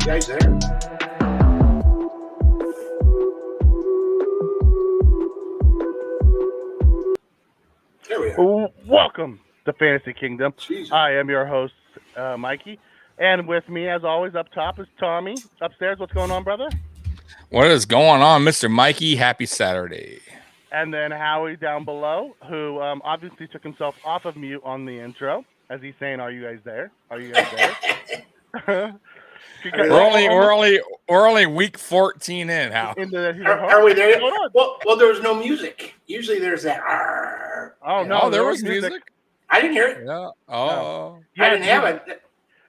guys there? There we are. Welcome to Fantasy Kingdom. Jesus. I am your host, Mikey. And with me, as always, up top is Tommy. Upstairs, what's going on, brother? What is going on, Mr. Mikey? Happy Saturday. And then Howie down below, who obviously took himself off of mute on the intro, as he's saying, "Are you guys there? Are you guys there?" We're only week 14 in. How? Are we there? Well, there was no music. Usually there's that. Oh no, there was music. I didn't hear it. Yeah. Oh. I didn't have it.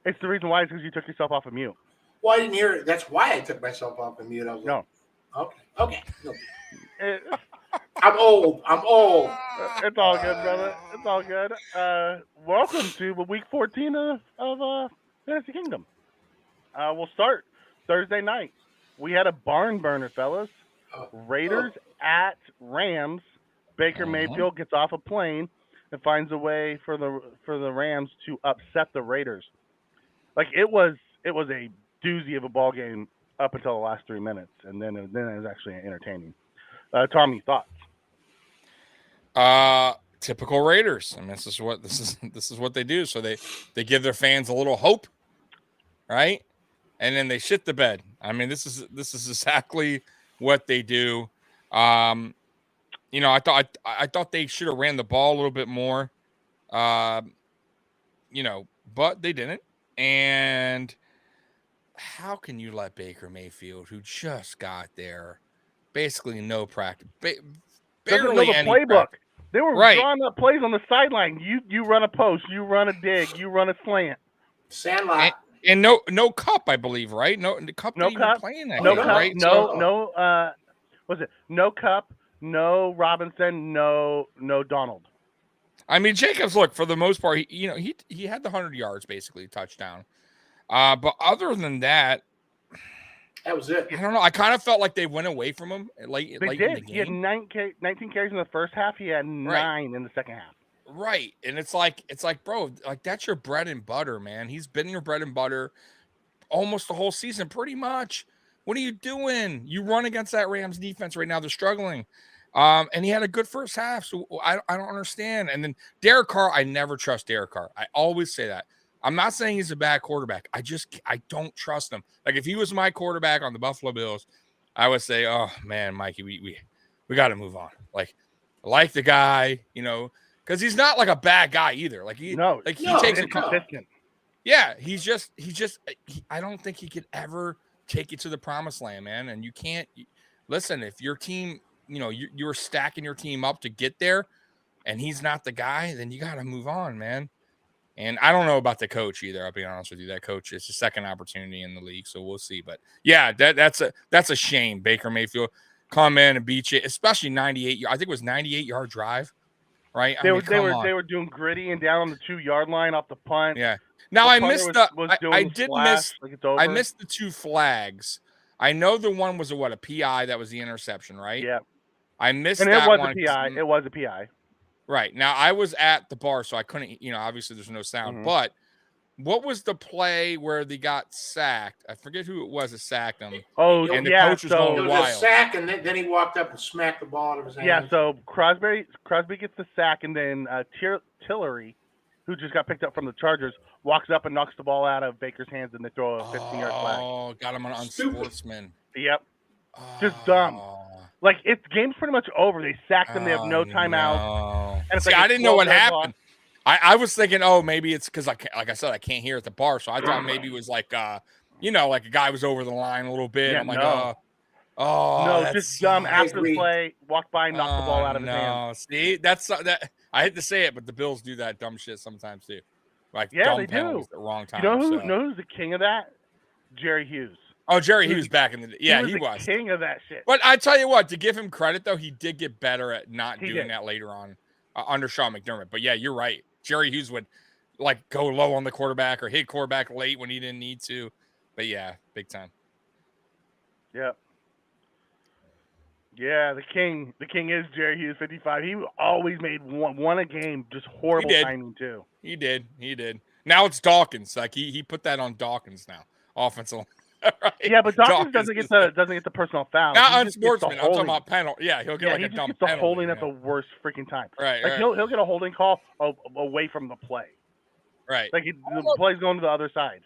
It's the reason why is because you took yourself off of mute. Well, I didn't hear it. That's why I took myself off of mute. I was no. Okay. No. I'm old. It's all good, brother. It's all good. Welcome to week 14 of Fantasy Kingdom. We'll start Thursday night. We had a barn burner, fellas. Raiders at Rams. Baker Mayfield gets off a plane and finds a way for the Rams to upset the Raiders. Like it was a doozy of a ball game up until the last 3 minutes, and then it was actually entertaining. Tommy, thoughts? Typical Raiders. I mean, this is what they do. So they give their fans a little hope, right? And then they shit the bed. I mean, this is exactly what they do. I thought they should have ran the ball a little bit more. But they didn't. And how can you let Baker Mayfield, who just got there, basically no practice, barely any playbook. Practice. They were drawing up plays on the sideline. You run a post, you run a dig, you run a slant. Sandlot. And no Cup, I believe, right? No Cup. No Cup. Playing that no game, Cup. right? No. Was it no Cup? No Robinson. No Donald. I mean, Jacobs. Look, for the most part, he had the 100 yards, basically touchdown. But other than that, that was it. I don't know. I kind of felt like they went away from him late in the game. He had 19 carries in the first half. He had 9 in the second half. Right. And it's like, bro, like that's your bread and butter, man. He's been your bread and butter almost the whole season, pretty much. What are you doing? You run against that Rams defense right now. They're struggling. And he had a good first half. So I don't understand. And then Derek Carr, I never trust Derek Carr. I always say that. I'm not saying he's a bad quarterback. I don't trust him. Like if he was my quarterback on the Buffalo Bills, I would say, oh man, Mikey, we got to move on. Like, I like the guy, because he's not like a bad guy either. Like he takes it consistent. Yeah, he's just. I don't think he could ever take you to the promised land, man. And you can't listen if your team, you're stacking your team up to get there, and he's not the guy. Then you got to move on, man. And I don't know about the coach either. I'll be honest with you. That coach, it's a second opportunity in the league, so we'll see. But yeah, that's a shame. Baker Mayfield come in and beat you, especially 98. I think it was 98-yard drive, right? They were doing gritty and down on the 2-yard line off the punt. Yeah. Now I missed I missed the 2 flags. I know the one was a PI that was the interception, right? Yeah. I missed and that one. It was a PI. Right. Now, I was at the bar, so I couldn't, obviously there's no sound. Mm-hmm. But what was the play where they got sacked? I forget who it was that sacked them. Oh, and the coach was going wild. It was a sack, and then he walked up and smacked the ball out of his hand. Yeah, so Crosby gets the sack, and then Tillery, who just got picked up from the Chargers, walks up and knocks the ball out of Baker's hands, and they throw a 15-yard flag. Oh, got him on unsportsman. Yep. Just dumb. Like, game's pretty much over. They sacked them. They have no timeout. No. And it's I didn't know what happened. I was thinking, maybe it's because, like I said, I can't hear at the bar. So I thought maybe it was like, like a guy was over the line a little bit. Yeah, I'm like, no, just dumb. After the play, walked by, knocked the ball out of his hand. See, that's that. I hate to say it, but the Bills do that dumb shit sometimes too. Like, yeah, they do. At the wrong time. You know who's the king of that? Jerry Hughes. Oh, Jerry Hughes back in the day. Yeah, he was king of that shit. But I tell you what, to give him credit though, he did get better at not doing that later on under Sean McDermott. But yeah, you're right. Jerry Hughes would like go low on the quarterback or hit quarterback late when he didn't need to. But yeah, big time. Yeah. Yeah, the king is Jerry Hughes, 55. He always made one a game, just horrible timing too. He did. Now it's Dawkins. Like he put that on Dawkins now. Offensive. Right? Yeah, but Dawkins doesn't get the personal foul. Not He on just gets the sportsman. I'm talking holding. about penalty. Yeah, he'll get Yeah, like he a just dumb gets the penalty. holding you at the know? worst freaking time. Right, Like right, he'll get a holding call away from the play. right. Like the play's going to the other side.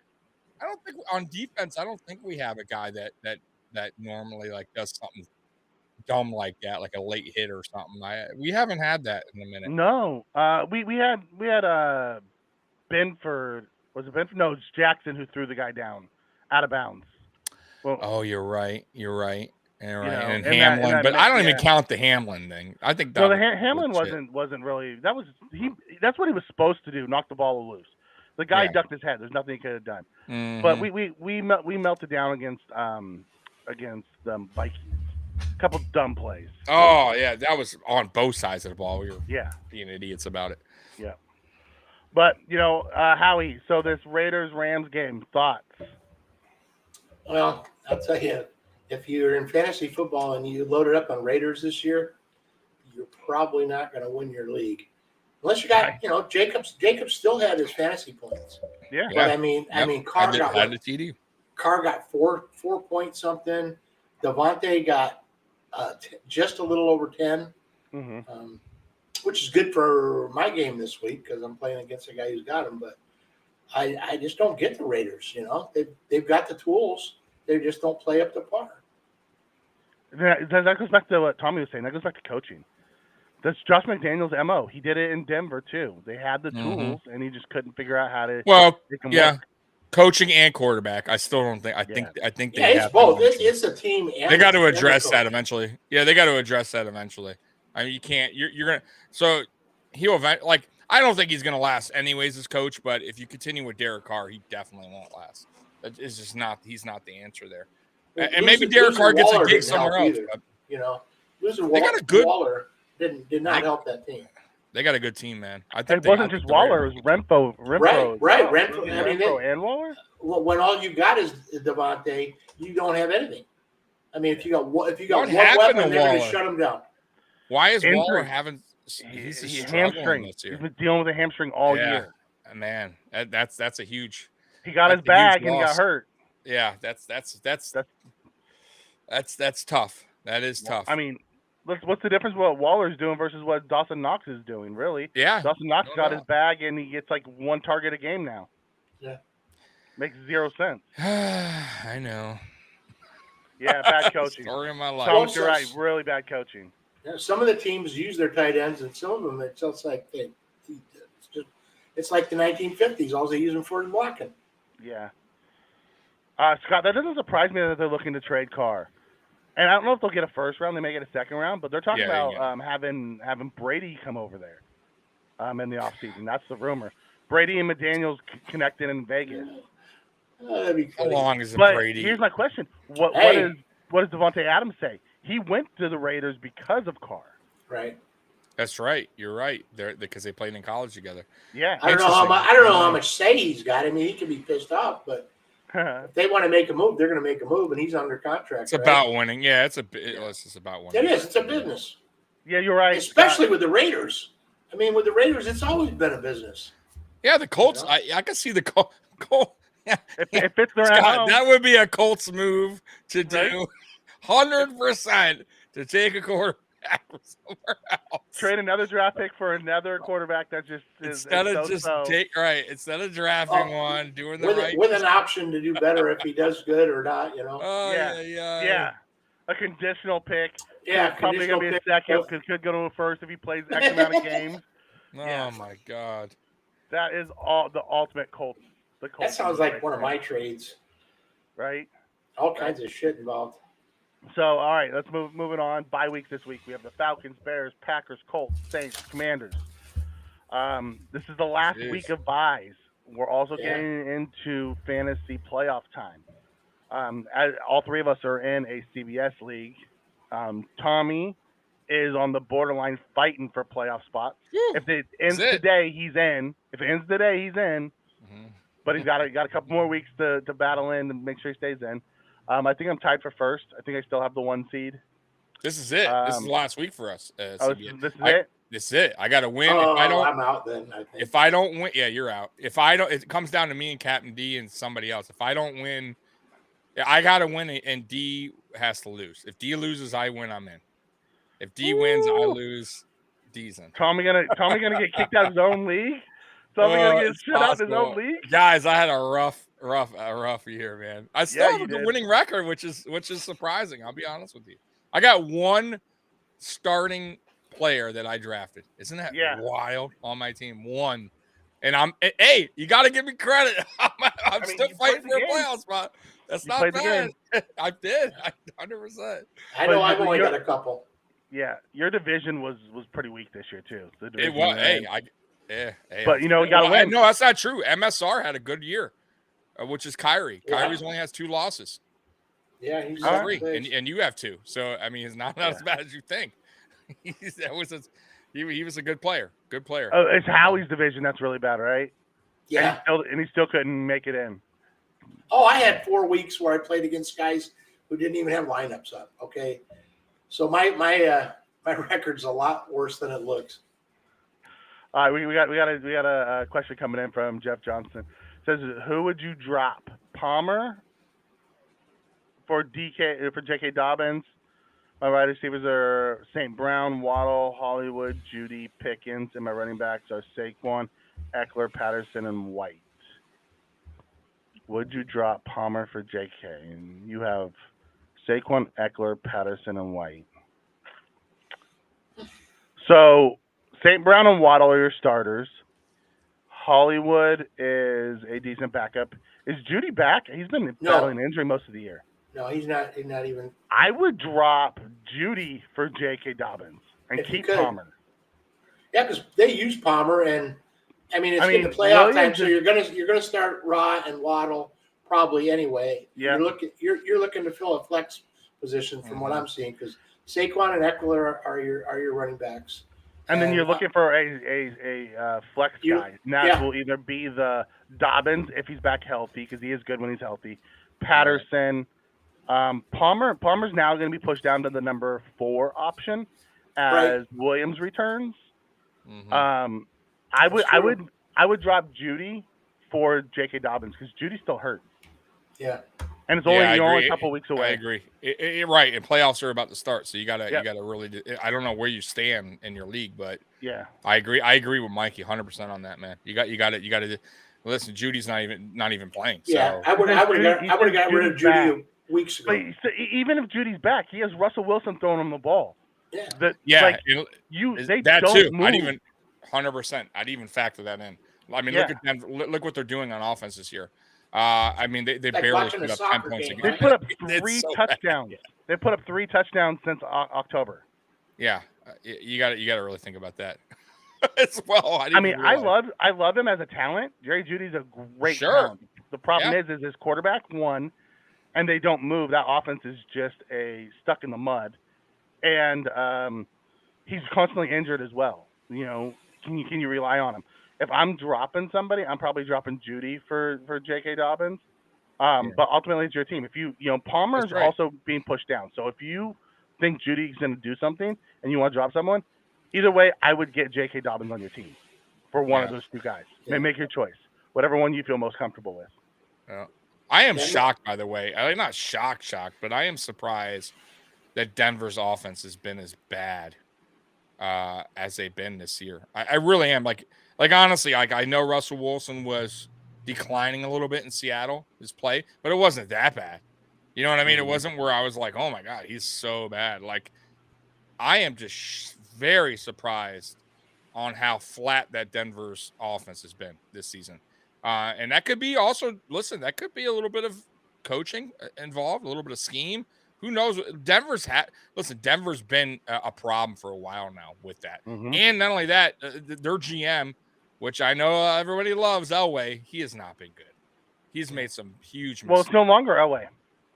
I don't think on defense. I don't think we have a guy that normally like does something dumb like that, like a late hit or something. We haven't had that in a minute. No, we had Benford. Was it Benford? No, it's Jackson who threw the guy down out of bounds. Well, Oh, you're right. You're right. You're right. know, And and Hamlin, that but I don't yeah. even count the Hamlin thing. I think that No, was Hamlin legit. wasn't really. That's what he was supposed to do. Knock the ball loose. The guy Yeah. ducked his head. There's nothing he could have done. Mhm. But we melted down against the Vikings. A couple dumb plays. Oh yeah, that was on both sides of the ball. We were Yeah, being idiots about it. yeah. But Howie. So this Raiders-Rams game, thoughts? Well, I'll tell you, if you're in fantasy football and you loaded up on Raiders this year, you're probably not going to win your league. Unless you got, Jacobs still had his fantasy points. Yeah. But I mean, Carr got had the TD. Carr got 4 point something. Devontae got just a little over 10, Mm-hmm. which is good for my game this week because I'm playing against a guy who's got him. But I just don't get the Raiders. They've got the tools. They just don't play up to par. That goes back to what Tommy was saying. That goes back to coaching. That's Josh McDaniels' MO. He did it in Denver too. They had the tools, and he just couldn't figure out how to. Well, make them yeah, work. coaching and quarterback. I still don't think. I think they Yeah, it's have both. to- It's a team. And They got to and the address coach. that eventually. Yeah, they got to address that eventually. I mean, you can't. You're gonna. So he'll like. I don't think he's gonna last anyways as coach. But if you continue with Derek Carr, he definitely won't last. It's just not. He's not the answer there. And maybe Derek Carr gets a Waller gig didn't help somewhere else. either. But Losing They got a good- Waller did not help that team. they got a good team, man. I And think it wasn't just Waller. It was Renfro. Right. Renfro. I mean, Renfro and Waller. when all you got is Devontae, you don't have anything. I mean, if you got one What happened weapon, to they're going to Waller? shut him down. Why is Injury. Waller having? He's He struggling hamstring. this He's year. been dealing with a hamstring all Yeah. year. Man, that's a huge. He got That's his a huge bag and he got loss. hurt. Yeah, that's tough. That is tough. I mean, what's the difference what Waller's doing versus what Dawson Knox is doing? Really? yeah, Dawson Knox no got doubt. his bag and he gets like one target a game now. Yeah. Makes zero sense. I know. Yeah, bad coaching. Story of my life. Thomas, you're right. Really bad coaching. Some of the teams use their tight ends, and some of them it's just like it's like the 1950s. All they use them for is blocking. Yeah. Scott, that doesn't surprise me that they're looking to trade Carr. And I don't know if they'll get a first round. They may get a second round, but they're talking Yeah, about having Brady come over there in the offseason. That's the rumor. Brady and McDaniels connected in Vegas. That'd be How funny. long is it, But Brady? here's my question: what Hey. does Devontae Adams say? He went to the Raiders because of Carr. Right. That's right. You're right. Because they played in college together. Yeah. I don't know how much say he's got. I mean, he could be pissed off, but if they want to make a move, they're going to make a move, and he's under contract. It's about winning. Yeah, it's just about winning. It is. It's a business, Yeah, you're right. especially with the Raiders. I mean, with the Raiders, it's always been a business. Yeah, the Colts. You know? I can see the Colts. If it's their Scott, MO, that would be a Colts move to Right? do 100% to take a quarterback from somewhere else. trade another draft pick for another quarterback that just is Instead of so-so. just instead of drafting one, doing the right. With an option to do better if he does good or not. Oh Yeah, yeah, a conditional pick. Yeah, Probably gonna be a conditional second pick. because could go to a first if he plays X amount of games. Oh Yeah. my God. That is all the ultimate Colts. The Colts That sounds like one of my trades. right. All kinds of shit involved. So all right, let's moving on. Bye weeks this week. We have the Falcons, Bears, Packers, Colts, Saints, Commanders. This is the last Jeez. week of buys. We're also Yeah. getting into fantasy playoff time. As all three of us are in a CBS league. Tommy is on the borderline fighting for playoff spots. If it ends That's it. today, he's in. If it ends today, he's in. Mhm. But he's got a couple more weeks to battle in and make sure he stays in. I think I'm tied for first. I think I still have the 1 seed. This is it. This is the last week for us. Oh, CBS. this is I- it. This is it. I got to win. Oh, If I don't, I'm out then. I think. if I don't win, yeah, you're out. If I don't, it comes down to me and Captain D and somebody else. If I don't win Yeah, I got to win, and D has to lose. If D loses, I win. I'm in. If D wins, I Woo! lose. D's in. Tommy gonna get kicked out of his own league? Tommy gonna get It's shut out in his own possible. league? Guys, I had a rough year, man. I still Yeah, have you a good did. winning record, which is surprising. I'll be honest with you. I got one starting player that I drafted. Isn't that Yeah. wild on my team? One. And hey, you got to give me credit. I'm still you fighting played for the a game. playoff spot. That's You not played the bad. game. I did. 100%. I know But I've only you're- got a couple. Yeah, your division was pretty weak this year too. The It division was. you're in. Hey, But, you know, you gotta win. No, that's not true. MSR had a good year, which is Kyrie. Yeah. Kyrie's only has 2 losses. Yeah, he's All right. Three, right. and you have 2. So I mean, it's not as Yeah. bad as you think. He was a good player. Good player. Oh, it's Howie's division that's really bad, right? Yeah. And he still couldn't make it in. Oh, I had 4 weeks where I played against guys who didn't even have lineups up. Okay, so my record's a lot worse than it looks. All right, we got a question coming in from Jeff Johnson. It says, who would you drop? Palmer for J.K. Dobbins. My wide receivers are St. Brown, Waddle, Hollywood, Judy, Pickens, and my running backs are Saquon, Eckler, Patterson, and White. Would you drop Palmer for J.K.? And you have Saquon, Eckler, Patterson, and White. So St. Brown and Waddle are your starters. Hollywood is a decent backup. Is Judy back? He's been battling injury most of the year. No, he's not. He's not even. I would drop Judy for J.K. Dobbins and If you keep could. Palmer. Yeah, because they use Palmer, and it's getting the playoff Williams time, so you're gonna start Raw and Waddle probably anyway. Yeah. You're looking to fill a flex position from what I'm seeing, because Saquon and Eckler are your running backs. And then you're looking for a flex guy. And that will either be the Dobbins if he's back healthy, because he is good when he's healthy. Patterson. Palmer's now going to be pushed down to the number 4 option as Williams returns. Mhm. I would drop Judy for J.K. Dobbins because Judy's still hurt. Yeah. And it's I only agree. a couple weeks away. I agree. You're right. And playoffs are about to start, so you gotta really. I don't know where you stand in your league, but Yeah. I agree. I agree with Mikey 100% on that, man. You got to. Listen, Judy's not even playing. Yeah, So. I would have got rid of Judy weeks ago. But so even if Judy's back, he has Russell Wilson throwing him the ball. Yeah. They that don't too. move. I'd even 100%. I'd even factor that in. I mean, look at Denver. Look what they're doing on offense this year. They Like barely watching put a up 10 soccer points game, a They game. put up It's 3 so bad. touchdowns. They put up 3 touchdowns since October. Yeah, you got to really think about that as well. I love him as a talent. Jerry Judy's a great talent. The problem is his quarterback won, and they don't move. That offense is just stuck in the mud, and he's constantly injured as well. You know, can you rely on him? If I'm dropping somebody, I'm probably dropping Judy for J.K. Dobbins. But ultimately, it's your team. If Palmer's also being pushed down. So if you think Judy's going to do something and you want to drop someone, either way, I would get J.K. Dobbins on your team for one of those 2 guys. Yeah. Make your choice, whatever one you feel most comfortable with. I am shocked, by the way. I'm not shocked, but I am surprised that Denver's offense has been as bad as they've been this year. I really am. Like honestly, I know Russell Wilson was declining a little bit in Seattle, his play, but it wasn't that bad. You know what I mean? It wasn't where I was like, oh my God, he's so bad. Like, I am just very surprised on how flat that Denver's offense has been this season. And that could be also, that could be a little bit of coaching involved, a little bit of scheme. Who knows? Denver's been a problem for a while now with that. And not only that, their GM, which I know everybody loves, Elway, he has not been good. He's made some huge mistakes. Well, it's no longer Elway.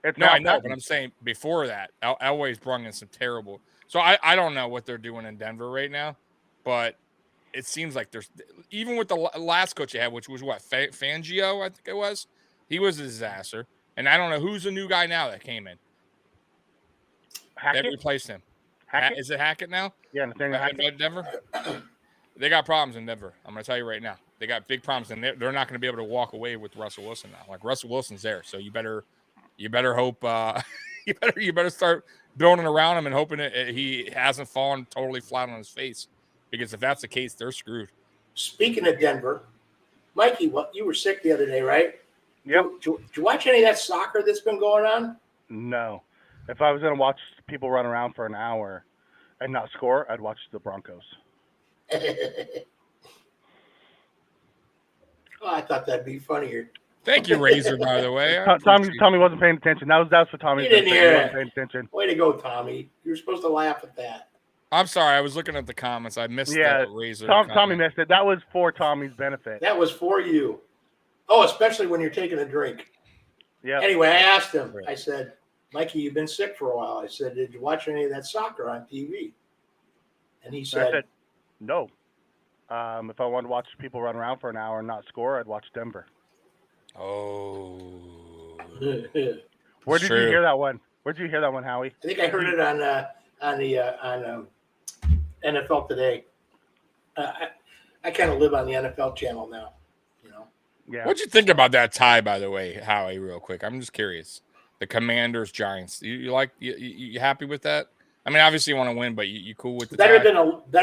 I know, but I'm saying before that, Elway's brought in some terrible. So I don't know what they're doing in Denver right now, but it seems like there's, even with the last coach they had, which was what, Fangio, I think it was. He was a disaster. And I don't know who's the new guy now that came in. Hackett? That replaced him. Hackett? Is it Hackett now? Yeah, Nathaniel Hackett. Denver? They got problems in Denver. I'm going to tell you right now. They got big problems, and they're not going to be able to walk away with Russell Wilson now. Like, Russell Wilson's there, so you better you better hope you better start building around him and hoping he hasn't fallen totally flat on his face. Because if that's the case, they're screwed. Speaking of Denver, Mikey, you were sick the other day, right? Yep. Did you watch any of that soccer that's been going on? No. If I was going to watch people run around for an hour and not score, I'd watch the Broncos. Oh, I thought that'd be funnier. Thank you, Razor, by the way. Tommy wasn't paying attention. That was for Tommy. You didn't hear He it. wasn't paying attention. Way to go, Tommy. You were supposed to laugh at that. I'm sorry. I was looking at the comments. I missed Yeah, the Razor. Tommy missed it. That was for Tommy's benefit. That was for you. Oh, especially when you're taking a drink. Yeah. Anyway, I asked him. I said, Mikey, you've been sick for a while. I said, did you watch any of that soccer on TV? And he I said, said, no. If I wanted to watch people run around for an hour and not score, I'd watch Denver. Oh. Where did True. you hear that one? Where did you hear that one, Howie? I think I heard it on NFL Today. I kind of live on the NFL channel now, you know. Yeah. What'd you think about that tie, by the way, Howie? Real quick, I'm just curious. The Commanders Giants. You happy with that? I mean, obviously you want to win, but you cool with the better tie?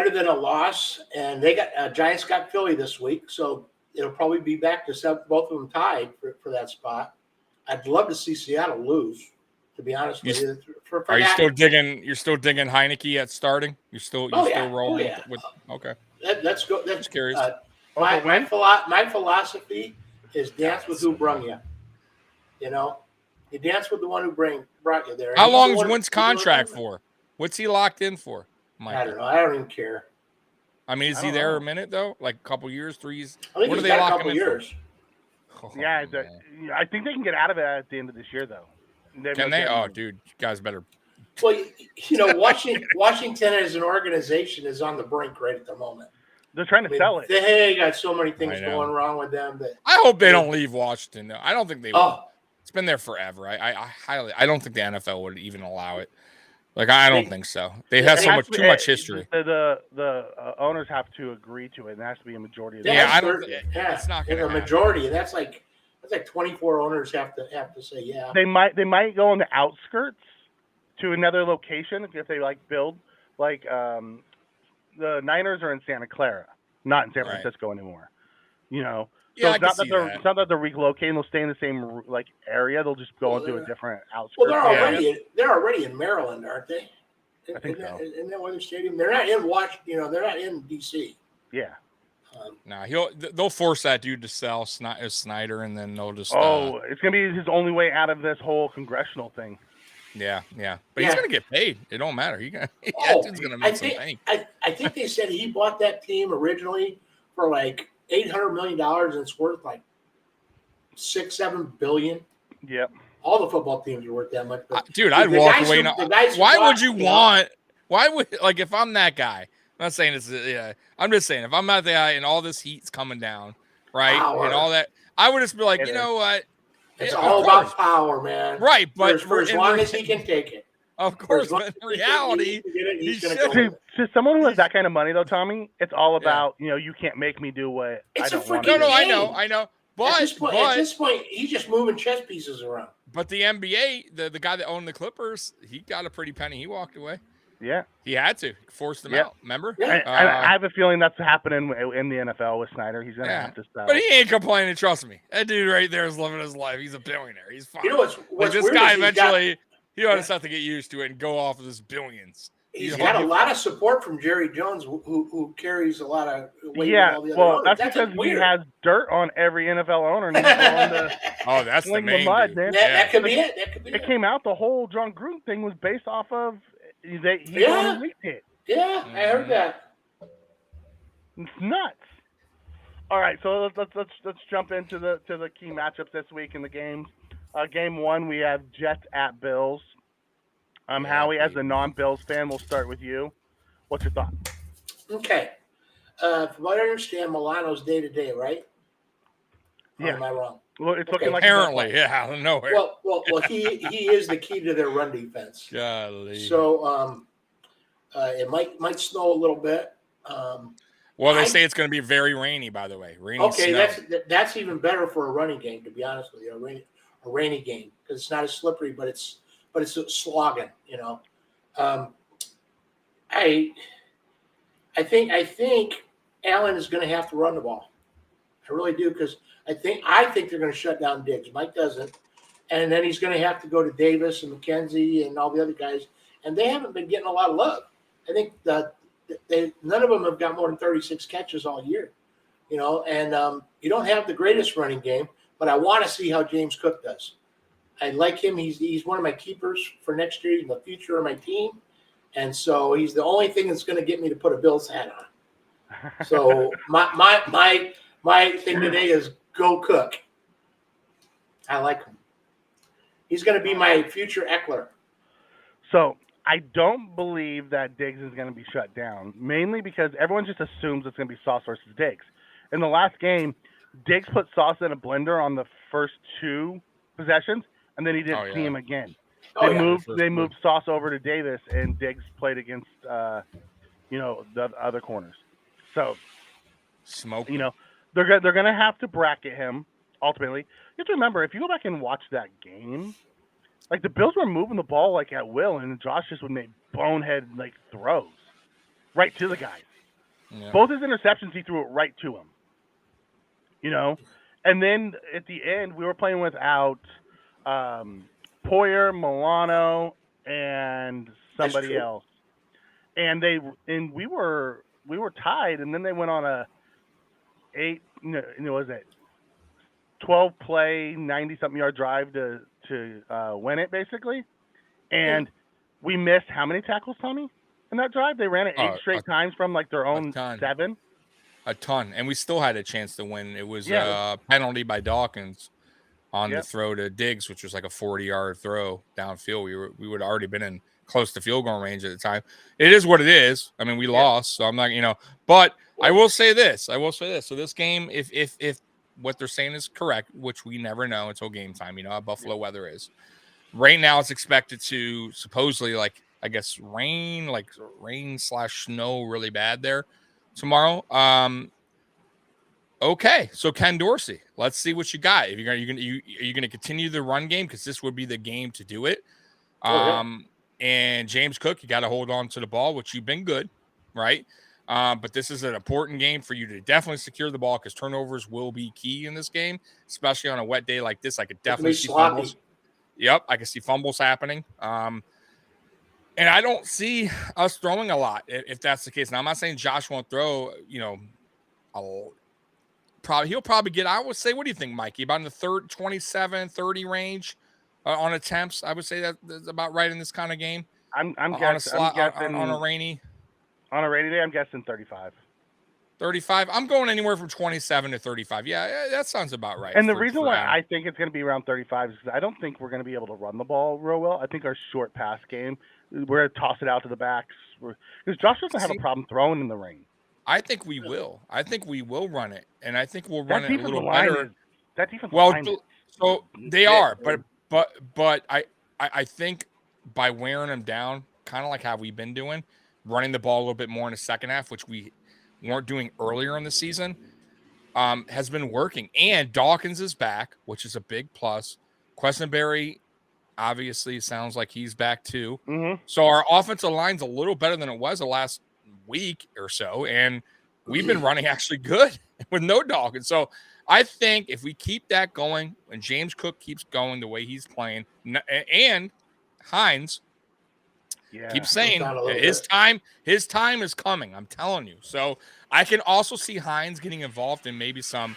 than a loss. And they got Giants got Philly this week, so it'll probably be back to both of them tied for that spot. I'd love to see Seattle lose. To be honest with you, Are you still digging? You're still digging Heineke at starting? You're still rolling with okay. Let's go. That's Just curious. My philosophy is dance with who brung you. You know, you dance with the one who brought you there. How long is Wentz contract for? What's he locked in for? I don't know. I don't even care. I mean, is he there a minute though? Like a couple years, 3 years? I think What he's are they got a locking couple in years. for? Yeah, man. I think they can get out of it at the end of this year, though. Can they? Oh, dude, you guys better. Well, you know, Washington as an organization is on the brink right at the moment. They're trying to sell it. They got so many things I know. going wrong with them that I hope they don't leave Washington. Though. I don't think they will. oh, It's been there forever. I don't think the NFL would even allow it. Like I don't think so. They have too much history. The owners have to agree to it, and it has to be a majority of the Yeah, I that's don't. yeah, It's not in going the to majority. That's like 24 owners have to say yeah. They might go on the outskirts to another location if they build the Niners are in Santa Clara, not in San Francisco anymore. You know, Yeah, so I can see that. it's not that they're relocating. They'll stay in the same area. They'll just go into a different outskirts. Well, they're already in Maryland, aren't they? I think so. Isn't that Weather Stadium? They're not in Washington. You know, they're not in DC. Yeah. Nah, they'll force that dude to sell Snyder, and then they'll just. It's gonna be his only way out of this whole congressional thing. Yeah. But he's gonna get paid. It don't matter. That dude's gonna make some bank. I think they said he bought that team originally for like $800 million, and it's worth like $6-7 billion. Yep. All the football teams are worth that much. Dude, I'd walk away now. Why would if I'm that guy? I'm not saying it's I'm just saying if I'm not the guy and all this heat's coming down, right, power. and all that, I would just be like, you know what? It's all about power, man. Right, but for as long as he can take it. Of course, but in reality, he's going to go. To someone who has that kind of money, though, Tommy, it's all about you can't make me do what It's I a don't want. freaking no, game. I know. But at this point, he's just moving chess pieces around. But the NBA, the guy that owned the Clippers, he got a pretty penny. He walked away. Yeah, he had to force them out. Remember? Yeah. I have a feeling that's happening in the NFL with Snyder. He's gonna have to stop. But he ain't complaining. Trust me, that dude right there is living his life. He's a billionaire. He's fine. You know what's this weird guy is eventually he ought to have to get used to it and go off of his billions. He's got a lot of support from Jerry Jones, who carries a lot of weight. Yeah, with all the other owners. that's because he has dirt on every NFL owner. And he's willing to oh, that's the main mud, dude. man. That could be it. That could be it. Came out the whole John Gruden thing was based off of he leaked it. Yeah, I heard that. It's nuts. All right, so let's jump into the key matchups this week in the games. Game 1, we have Jets at Bills. Howie, as a non-Bills fan, we'll start with you. What's your thought? Okay. From what I understand, Milano's day-to-day, right? Yeah. Or am I wrong? Well, it's looking like apparently, out of nowhere. Well, he is the key to their run defense. Golly. So it might snow a little bit. Well, they say it's going to be very rainy. By the way, rainy. Okay, snow. that's even better for a running game. To be honest with you, a rainy game because it's not as slippery, but it's slogging. I think Allen is going to have to run the ball. I really do because I think they're going to shut down Diggs. Mike doesn't, and then he's going to have to go to Davis and McKenzie and all the other guys, and they haven't been getting a lot of love. I think that none of them have got more than 36 catches all year, and you don't have the greatest running game, but I want to see how James Cook does. I like him. He's one of my keepers for next year. He's the future of my team, and so he's the only thing that's going to get me to put a Bills hat on. So my thing today is go Cook. I like him. He's going to be my future Eckler. So I don't believe that Diggs is going to be shut down, mainly because everyone just assumes it's going to be Sauce versus Diggs. In the last game, Diggs put Sauce in a blender on the first 2 possessions, and then he didn't see him again. They moved Sauce over to Davis, and Diggs played against the other corners. So smoke. They're going to have to bracket him ultimately. You have to remember, if you go back and watch that game, like the Bills were moving the ball like at will, and Josh just would make bonehead like throws right to the guys. Yeah. Both his interceptions, he threw it right to him. And then at the end, we were playing without Poyer, Milano, and somebody else, and we were tied, and then they went on a 12-play, 90-something yard drive to win it, basically. And we missed how many tackles, Tommy, in that drive? They ran it 8 straight times from like their own 7. A ton, and we still had a chance to win. It was a penalty by Dawkins on the throw to Diggs, which was like a 40-yard throw downfield. We would have already been in close to field goal range at the time. It is what it is. I mean, we lost, so I'm not, but I will say this. So this game, if what they're saying is correct, which we never know until game time, how Buffalo weather is. Right now, it's expected to supposedly, rain/snow really bad there tomorrow. Okay, so Ken Dorsey, let's see what you got. If are you gonna continue the run game, because this would be the game to do it. And James Cook, you got to hold on to the ball, which you've been good, right? But this is an important game for you to definitely secure the ball, because turnovers will be key in this game, especially on a wet day like this. I could definitely see fumbles. Yep, I can see fumbles happening. And I don't see us throwing a lot if that's the case. Now, I'm not saying Josh won't throw, he'll probably get, I would say, what do you think, Mikey? About in the 27, 30 range on attempts. I would say that's about right in this kind of game. I'm guessing on a rainy day, I'm guessing 35. 35. I'm going anywhere from 27 to 35. Yeah, that sounds about right. And the reason why I think it's going to be around 35 is because I don't think we're going to be able to run the ball real well. I think our short pass game, we're going to toss it out to the backs. Because Josh doesn't have a problem throwing in the rain. I think we will. I think we will run it, and I think we'll run it a little better. That defensive line so they are, but I think by wearing them down, kind of like how we've been doing, running the ball a little bit more in the second half, which we weren't doing earlier in the season, has been working. And Dawkins is back, which is a big plus. Questenberry, obviously, sounds like he's back too. Mm-hmm. So our offensive line's a little better than it was the last week or so, and we've been running actually good with no Dawkins. So I think if we keep that going, and James Cook keeps going the way he's playing, and Hines keeps saying his time is coming. I'm telling you. So I can also see Hines getting involved in maybe some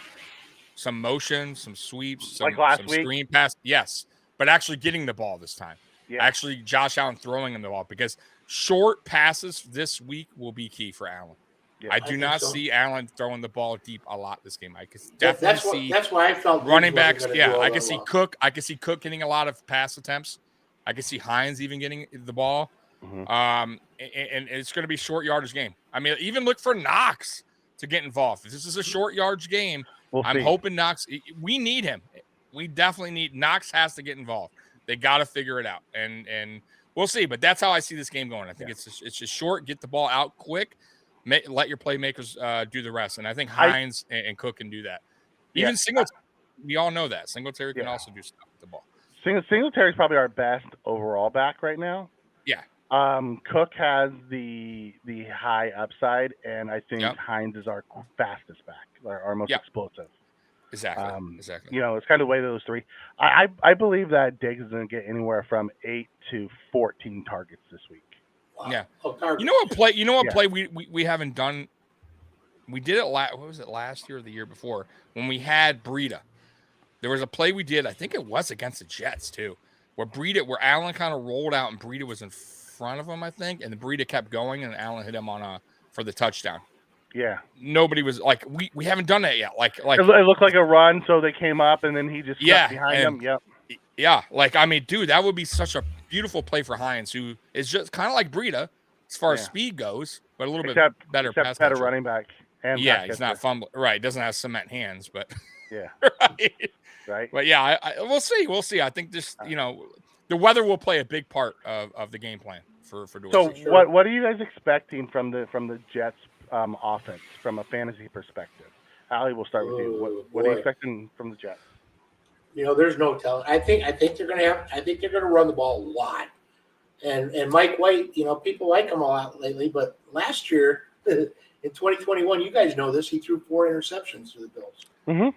motion, some sweeps, some screen pass. Yes, but actually getting the ball this time. Yeah. Actually, Josh Allen throwing him the ball, because short passes this week will be key for Allen. Yeah, I do not see Allen throwing the ball deep a lot this game. I can definitely that's why I felt running backs. Yeah, I can see Cook. I can see Cook getting a lot of pass attempts. I can see Hines even getting the ball. Mm-hmm. And it's going to be short yardage game. I mean, even look for Knox to get involved. If this is a short yardage game, I'm hoping Knox. We need him. We definitely need Knox. Has to get involved. They got to figure it out, and we'll see. But that's how I see this game going. I think it's just short. Get the ball out quick. Let your playmakers do the rest. And I think Hines and Cook can do that. Even Singletary. we all know that Singletary can Yeah. also do stuff with the ball. Singletary's probably our best overall back right now. Yeah. Cook has the high upside, and I think Yep. Hines is our fastest back, our most Yep. explosive. Exactly. Exactly. You know, it's kind of the way of those three. I believe that Diggs is going to get anywhere from 8 to 14 targets this week. Wow. Yeah. Oh, target. You know what play? You know what Yeah. play we haven't done. We did it what was it last year or the year before when we had Breida. There was a play we did. I think it was against the Jets too, where Allen kind of rolled out and Breida was in front of him, I think, and the Breida kept going and Allen hit him for the touchdown. Yeah. Nobody was like we haven't done that yet. Like it looked like a run, so they came up and then he just cut behind and- them. Yep. Yeah, like I mean, dude, that would be such a beautiful play for Hines, who is just kind of like Breida as far as speed goes, but a little bit better Except pass better catcher. running back. And Yeah, he's not fumbling. Right, doesn't have cement hands, but Yeah. right. But yeah, we'll see. We'll see. I think this, the weather will play a big part of the game plan for Dorsey. So what are you guys expecting from the Jets offense from a fantasy perspective? Allie, we'll start with you. What are you expecting from the Jets? There's no telling. I think they're gonna run the ball a lot. And Mike White, people like him a lot lately, but last year in 2021, you guys know this, he threw 4 interceptions to the Bills. Mm-hmm.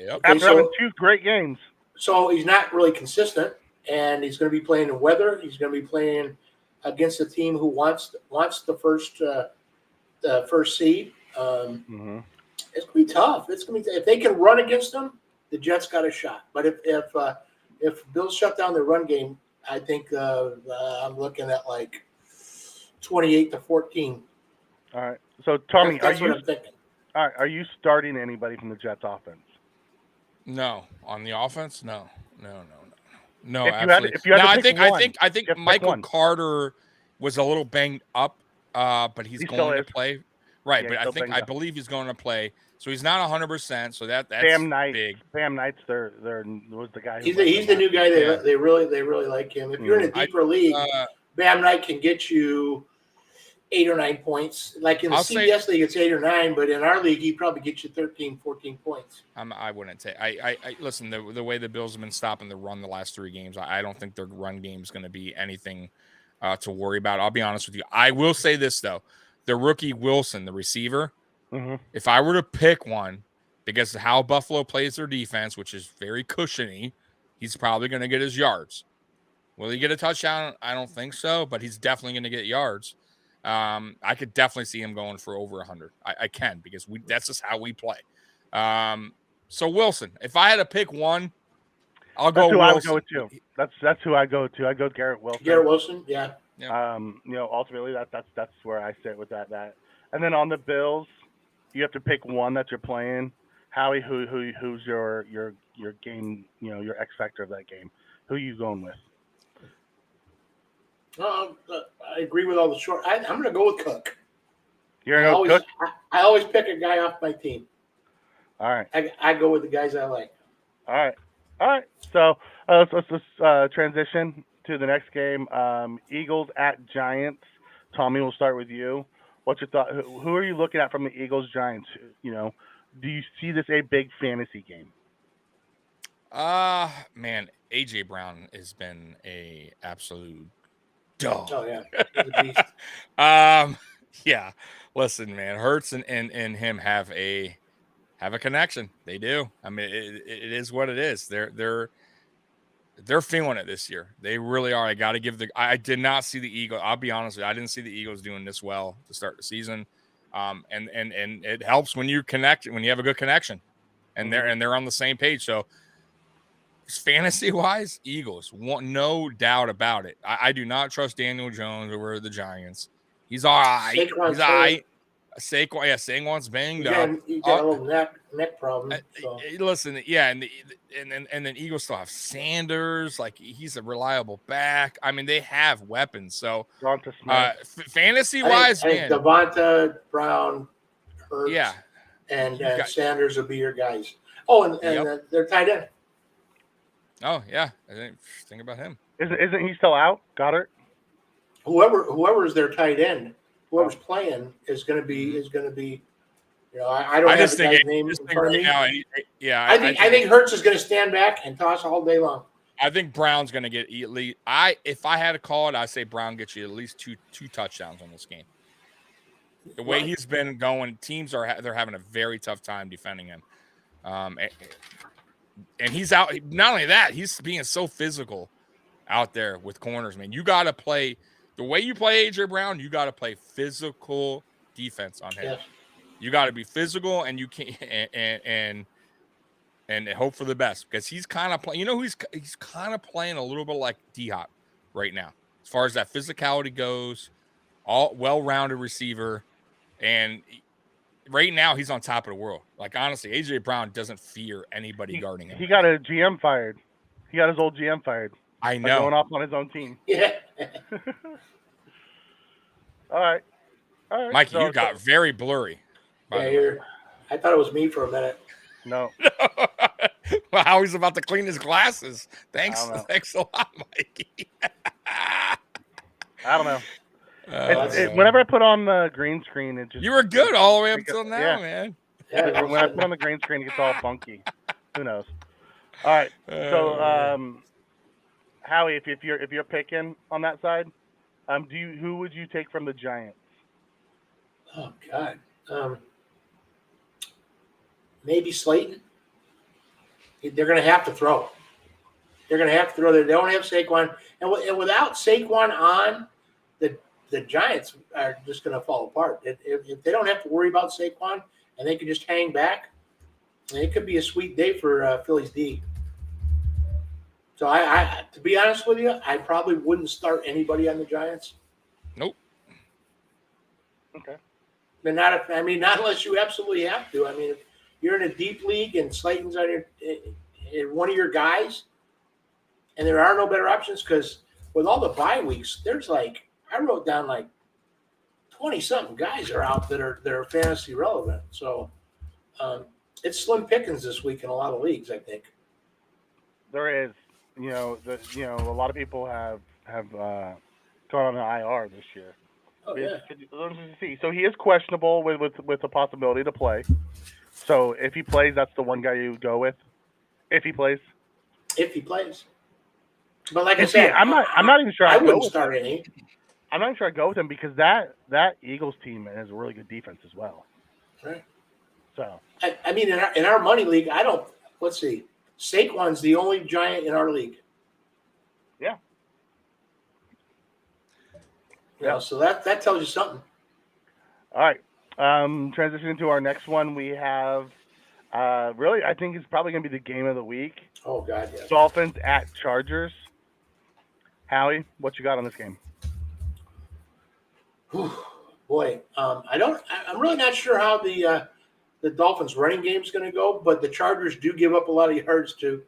Yep. After having 2 great games. So he's not really consistent, and he's going to be playing in weather. He's going to be playing against a team who wants the first seed. It's going to be tough. It's going to be if they can run against them, the Jets got a shot. But if Bills shut down their run game, I think I'm looking at like 28-14. All right. So Tommy, that's what I'm thinking. All right, are you starting anybody from the Jets offense? No, on the offense, no. If you had to pick one, I think Michael Carter was a little banged up, but he's going to play. Right, yeah, but I believe he's going to play. So he's not 100%. So that's big. Bam Knight's was the guy. He's the new guy. They really like him. If you're in a deeper league, Bam Knight can get you 8 or 9 points. Like in the CBS league, it's 8 or 9, but in our league, he probably gets you 13, 14 points. I wouldn't say. I listen. The way the Bills have been stopping the run the last 3 games, I don't think their run game is going to be anything to worry about. I'll be honest with you. I will say this though: the rookie Wilson, the receiver. Mm-hmm. If I were to pick one, because of how Buffalo plays their defense, which is very cushiony, he's probably going to get his yards. Will he get a touchdown? I don't think so, but he's definitely going to get yards. I could definitely see him going for over 100. I can, because that's just how we play. So Wilson, if I had to pick one, I'll go Wilson. I would go with too. That's who I go to. I go Garrett Wilson. Garrett Wilson, yeah. Ultimately that's where I sit with that. And then on the Bills, you have to pick one that you're playing. Howie, who's your game, your X factor of that game? Who are you going with? I agree with all the short. I'm going to go with Cook. You're going to go Cook? I always pick a guy off my team. All right. I go with the guys I like. All right. So let's transition to the next game. Eagles at Giants. Tommy, we'll start with you. What's your thought? Who are you looking at from the Eagles Giants? Do you see this a big fantasy game? Man, AJ Brown has been a absolute dog. Oh yeah, he's a beast. Yeah. Listen, man, Hurts and him have a connection. They do. I mean, it is what it is. They're feeling it this year. They really are. I did not see the Eagles. I'll be honest with you. I didn't see the Eagles doing this well to start the season. And it helps when you connect, when you have a good connection and they're on the same page. So fantasy wise, Eagles, no doubt about it. I do not trust Daniel Jones over the Giants. He's all right. He's all right. Saquon's banged up. He got a little neck problem. So. Listen, yeah, and then Eagles still have Sanders. Like, he's a reliable back. I mean, they have weapons. So, fantasy wise, man, Devonta, Brown, Hurts, yeah, and Sanders will be your guys. Oh, and they're tight end. Oh yeah, I didn't think about him. Isn't he still out? Goddard. Whoever is their tight end, whoever's playing is going to be I don't I have just the think guy's name in front of me. yeah, I think Hurts is going to stand back and toss all day long. I think Brown's going to get elite. If I had to call it, I'd say Brown gets you at least two touchdowns on this game. The way he's been going, teams they're having a very tough time defending him. And he's out. Not only that, he's being so physical out there with corners, man. You got to play the way you play AJ Brown. You got to play physical defense on him. Yes. You got to be physical, and you can't and hope for the best because he's kind of playing. He's kind of playing a little bit like D-Hop right now, as far as that physicality goes. All well-rounded receiver, and right now he's on top of the world. Like honestly, AJ Brown doesn't fear anybody guarding him. He got a GM fired. He got his old GM fired. I know. Going off on his own team. Yeah. All right. Mikey, you got very blurry. I thought it was me for a minute. No. Well, how he's about to clean his glasses. Thanks a lot, Mikey. I don't know. Whenever I put on the green screen, it just... You were good all the way up until now, man. Yeah, when I put on the green screen, it gets all funky. Who knows? All right. So, Howie, if you're picking on that side, who would you take from the Giants? Oh God. Maybe Slayton. They're going to have to throw. They don't have Saquon, and without Saquon on, the Giants are just going to fall apart. If they don't have to worry about Saquon and they can just hang back, it could be a sweet day for Philly's D. So I to be honest with you, I probably wouldn't start anybody on the Giants. Nope. Okay. But not unless you absolutely have to. I mean, if you're in a deep league and Slayton's on one of your guys, and there are no better options because with all the bye weeks, there's I wrote down 20-something guys are out that are fantasy relevant. So it's slim pickings this week in a lot of leagues, I think. There is, a lot of people have gone on the IR this year. Oh yeah. Let's see. So he is questionable with the possibility to play. So if he plays, that's the one guy you would go with. If he plays. But like I said, I'm not even sure. I wouldn't start any. I'm not even sure I'd go with him because that Eagles team has a really good defense as well. Right. So I mean, in our money league, let's see. Saquon's the only Giant in our league. Yeah. So that tells you something. All right. Transitioning to our next one, we have really, I think it's probably going to be the game of the week. Oh God, yes. Dolphins at Chargers. Howie, what you got on this game? Boy, I'm really not sure how the Dolphins running game is going to go, but the Chargers do give up a lot of yards to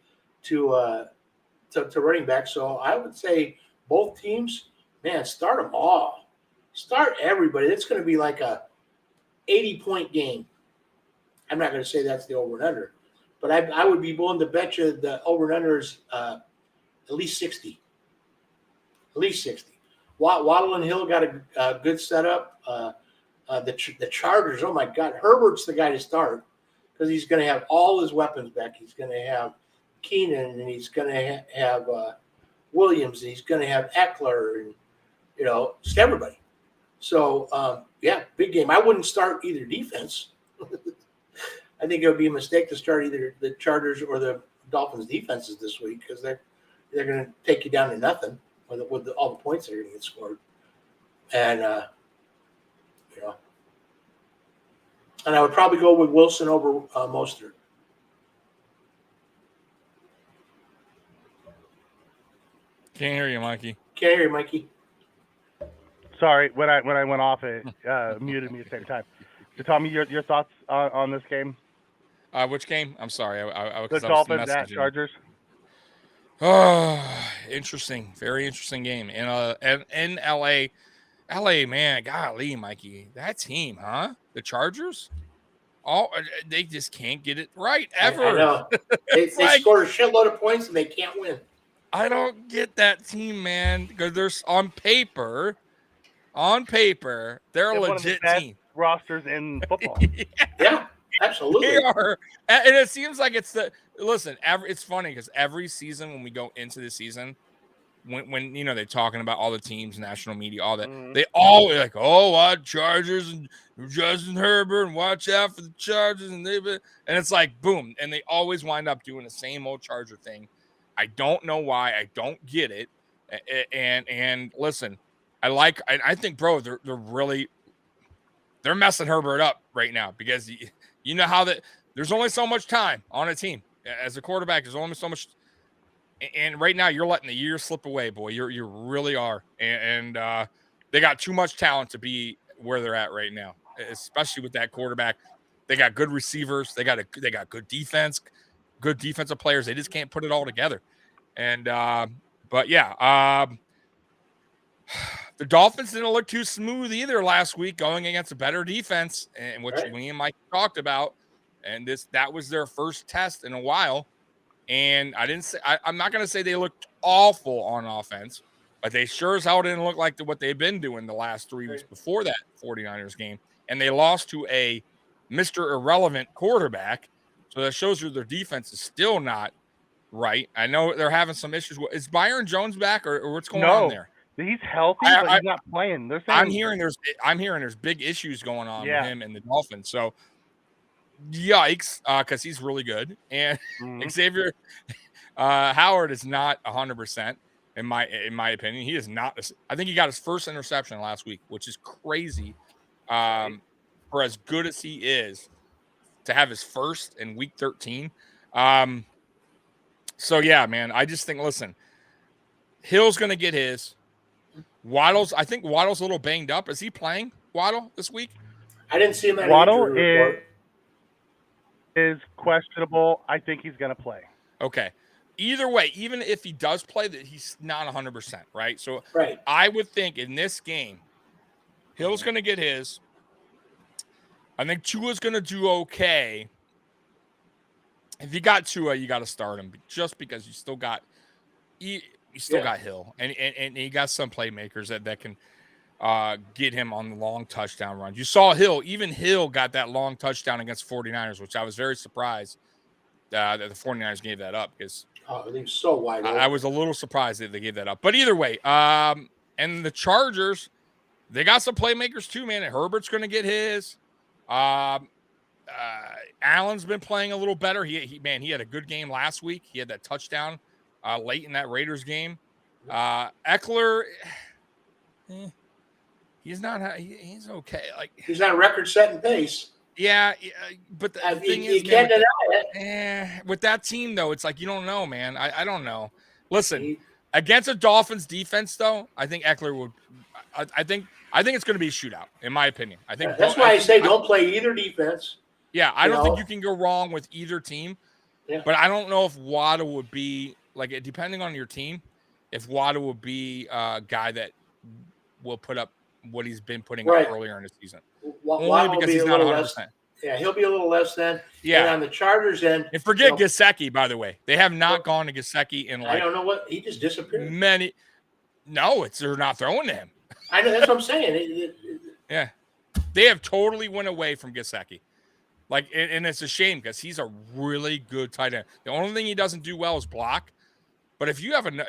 running back. So I would say both teams, man, start them all. Start everybody. It's going to be like a 80-point game. I'm not going to say that's the over and under, but I would be willing to bet you the over and under is at least 60. At least 60. Waddle and Hill got a good setup. The Chargers, oh my God, Herbert's the guy to start because he's going to have all his weapons back. He's going to have Keenan, and he's going to have Williams, and he's going to have Eckler, and just everybody. So big game. I wouldn't start either defense. I think it would be a mistake to start either the Chargers or the Dolphins defenses this week because they're going to take you down to nothing with all the points that are going to get scored. And and I would probably go with Wilson over Mostert. Can't hear you, Mikey. Can't hear you, Mikey. Sorry, when I went off, it muted me at the same time. So, Tommy, your thoughts on this game? Which game? I'm sorry. The Dolphins at Chargers. Oh, interesting. Very interesting game. In LA. LA, man, golly, Mikey. That team, huh? The Chargers? They just can't get it right ever. I know. They score a shitload of points and they can't win. I don't get that team, man, because they're on paper, they're a legit team. rosters in football. Yeah, absolutely. They are, and it seems like it's the listen. It's funny because every season when we go into the season, when they're talking about all the teams, national media, all that, they all are like, oh, what Chargers and Justin Herbert, and watch out for the Chargers, and it's like boom, and they always wind up doing the same old Charger thing. I don't know why. I don't get it. And listen, I think, bro, they're messing Herbert up right now because you know how there's only so much time on a team as a quarterback. There's only so much, and right now you're letting the years slip away, boy. You really are, and they got too much talent to be where they're at right now, especially with that quarterback. They got good receivers. They got good defense, good defensive players. They just can't put it all together. And but yeah, the Dolphins didn't look too smooth either last week, going against a better defense, and which me and Mike talked about. And that was their first test in a while. And I'm not going to say they looked awful on offense, but they sure as hell didn't look like what they've been doing the last 3 weeks before that 49ers game. And they lost to a Mr. Irrelevant quarterback. So that shows you their defense is still not right. I know they're having some issues. Is Byron Jones back or what's going on there? He's healthy, but he's not playing. They're saying, I'm hearing there's big issues going on with him and the Dolphins. So yikes, because he's really good. And Xavier Howard is not 100% in my opinion. He is not. I think he got his first interception last week, which is crazy. For as good as he is, to have his first in week 13. So yeah, man, I just think, listen, Hill's going to get his. I think Waddle's a little banged up. Is he playing, Waddle, this week? I didn't see him at Waddle is questionable. I think he's going to play. Okay. Either way, even if he does play, that he's not 100%, right? So right. I would think in this game, Hill's going to get his. I think Tua's going to do okay. If you got Tua, you got to start him just because you still got got Hill, and you got some playmakers that can get him on the long touchdown runs. You saw even Hill got that long touchdown against 49ers, which I was very surprised that the 49ers gave that up because he was so wide open. I was a little surprised that they gave that up. But either way, and the Chargers, they got some playmakers too, man. Herbert's going to get his. Allen's been playing a little better. He had a good game last week. He had that touchdown late in that Raiders game. Eckler, he's okay. Like, he's not record-setting pace. Yeah, but the thing is, you can't deny it. With that team though, it's like you don't know, man. I don't know. Listen, against a Dolphins defense though, I think Eckler would. I think it's going to be a shootout, in my opinion. I think that's why I say don't play either defense. Yeah, I don't think you can go wrong with either team. Yeah. But I don't know if Waddle would be like, depending on your team, if Waddle would be a guy that will put up what he's been putting up earlier in the season. Only because he's not 100%. Yeah, he'll be a little less than. Yeah. And on the Chargers end. And forget Gesicki, by the way. They have not gone to Gesicki in I don't know what. He just disappeared. No, they're not throwing to him. I know. That's what I'm saying. Yeah. They have totally went away from Gesicki. Like, and it's a shame because he's a really good tight end. The only thing he doesn't do well is block. But if you have a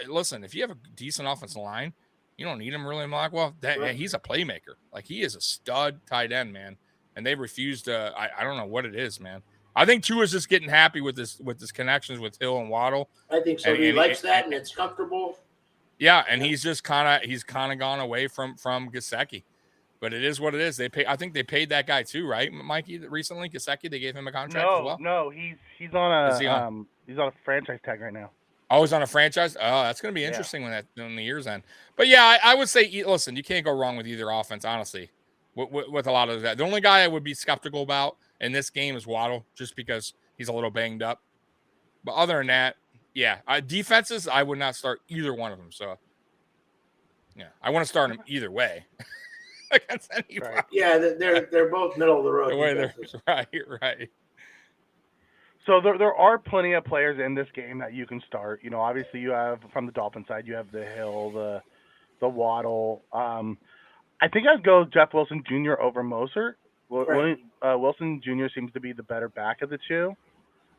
decent offensive line, you don't need him really in block. Well, he's a playmaker. Like, he is a stud tight end, man. And they refuse to. I don't know what it is, man. I think Tua's just getting happy with his connections with Hill and Waddle. I think so. He likes that, and it's comfortable. Yeah, and he's just kind of gone away from Gesicki. But it is what it is. I think they paid that guy too, right, Mikey? Recently, Gesicki, they gave him a contract as well. No, he's on a franchise tag right now. Oh, he's on a franchise. Oh, that's going to be interesting when the year's end. But yeah, I would say, listen, you can't go wrong with either offense, honestly. With a lot of that, the only guy I would be skeptical about in this game is Waddle, just because he's a little banged up. But other than that, yeah, defenses, I would not start either one of them. So yeah, I want to start them either way. Against anybody. Right. Yeah, they're both middle of the road. Right. So there are plenty of players in this game that you can start. You know, obviously you have from the Dolphin side, you have the Hill, the Waddle. I think I'd go Jeff Wilson Jr. over Moser. Right. Wilson Jr. seems to be the better back of the two.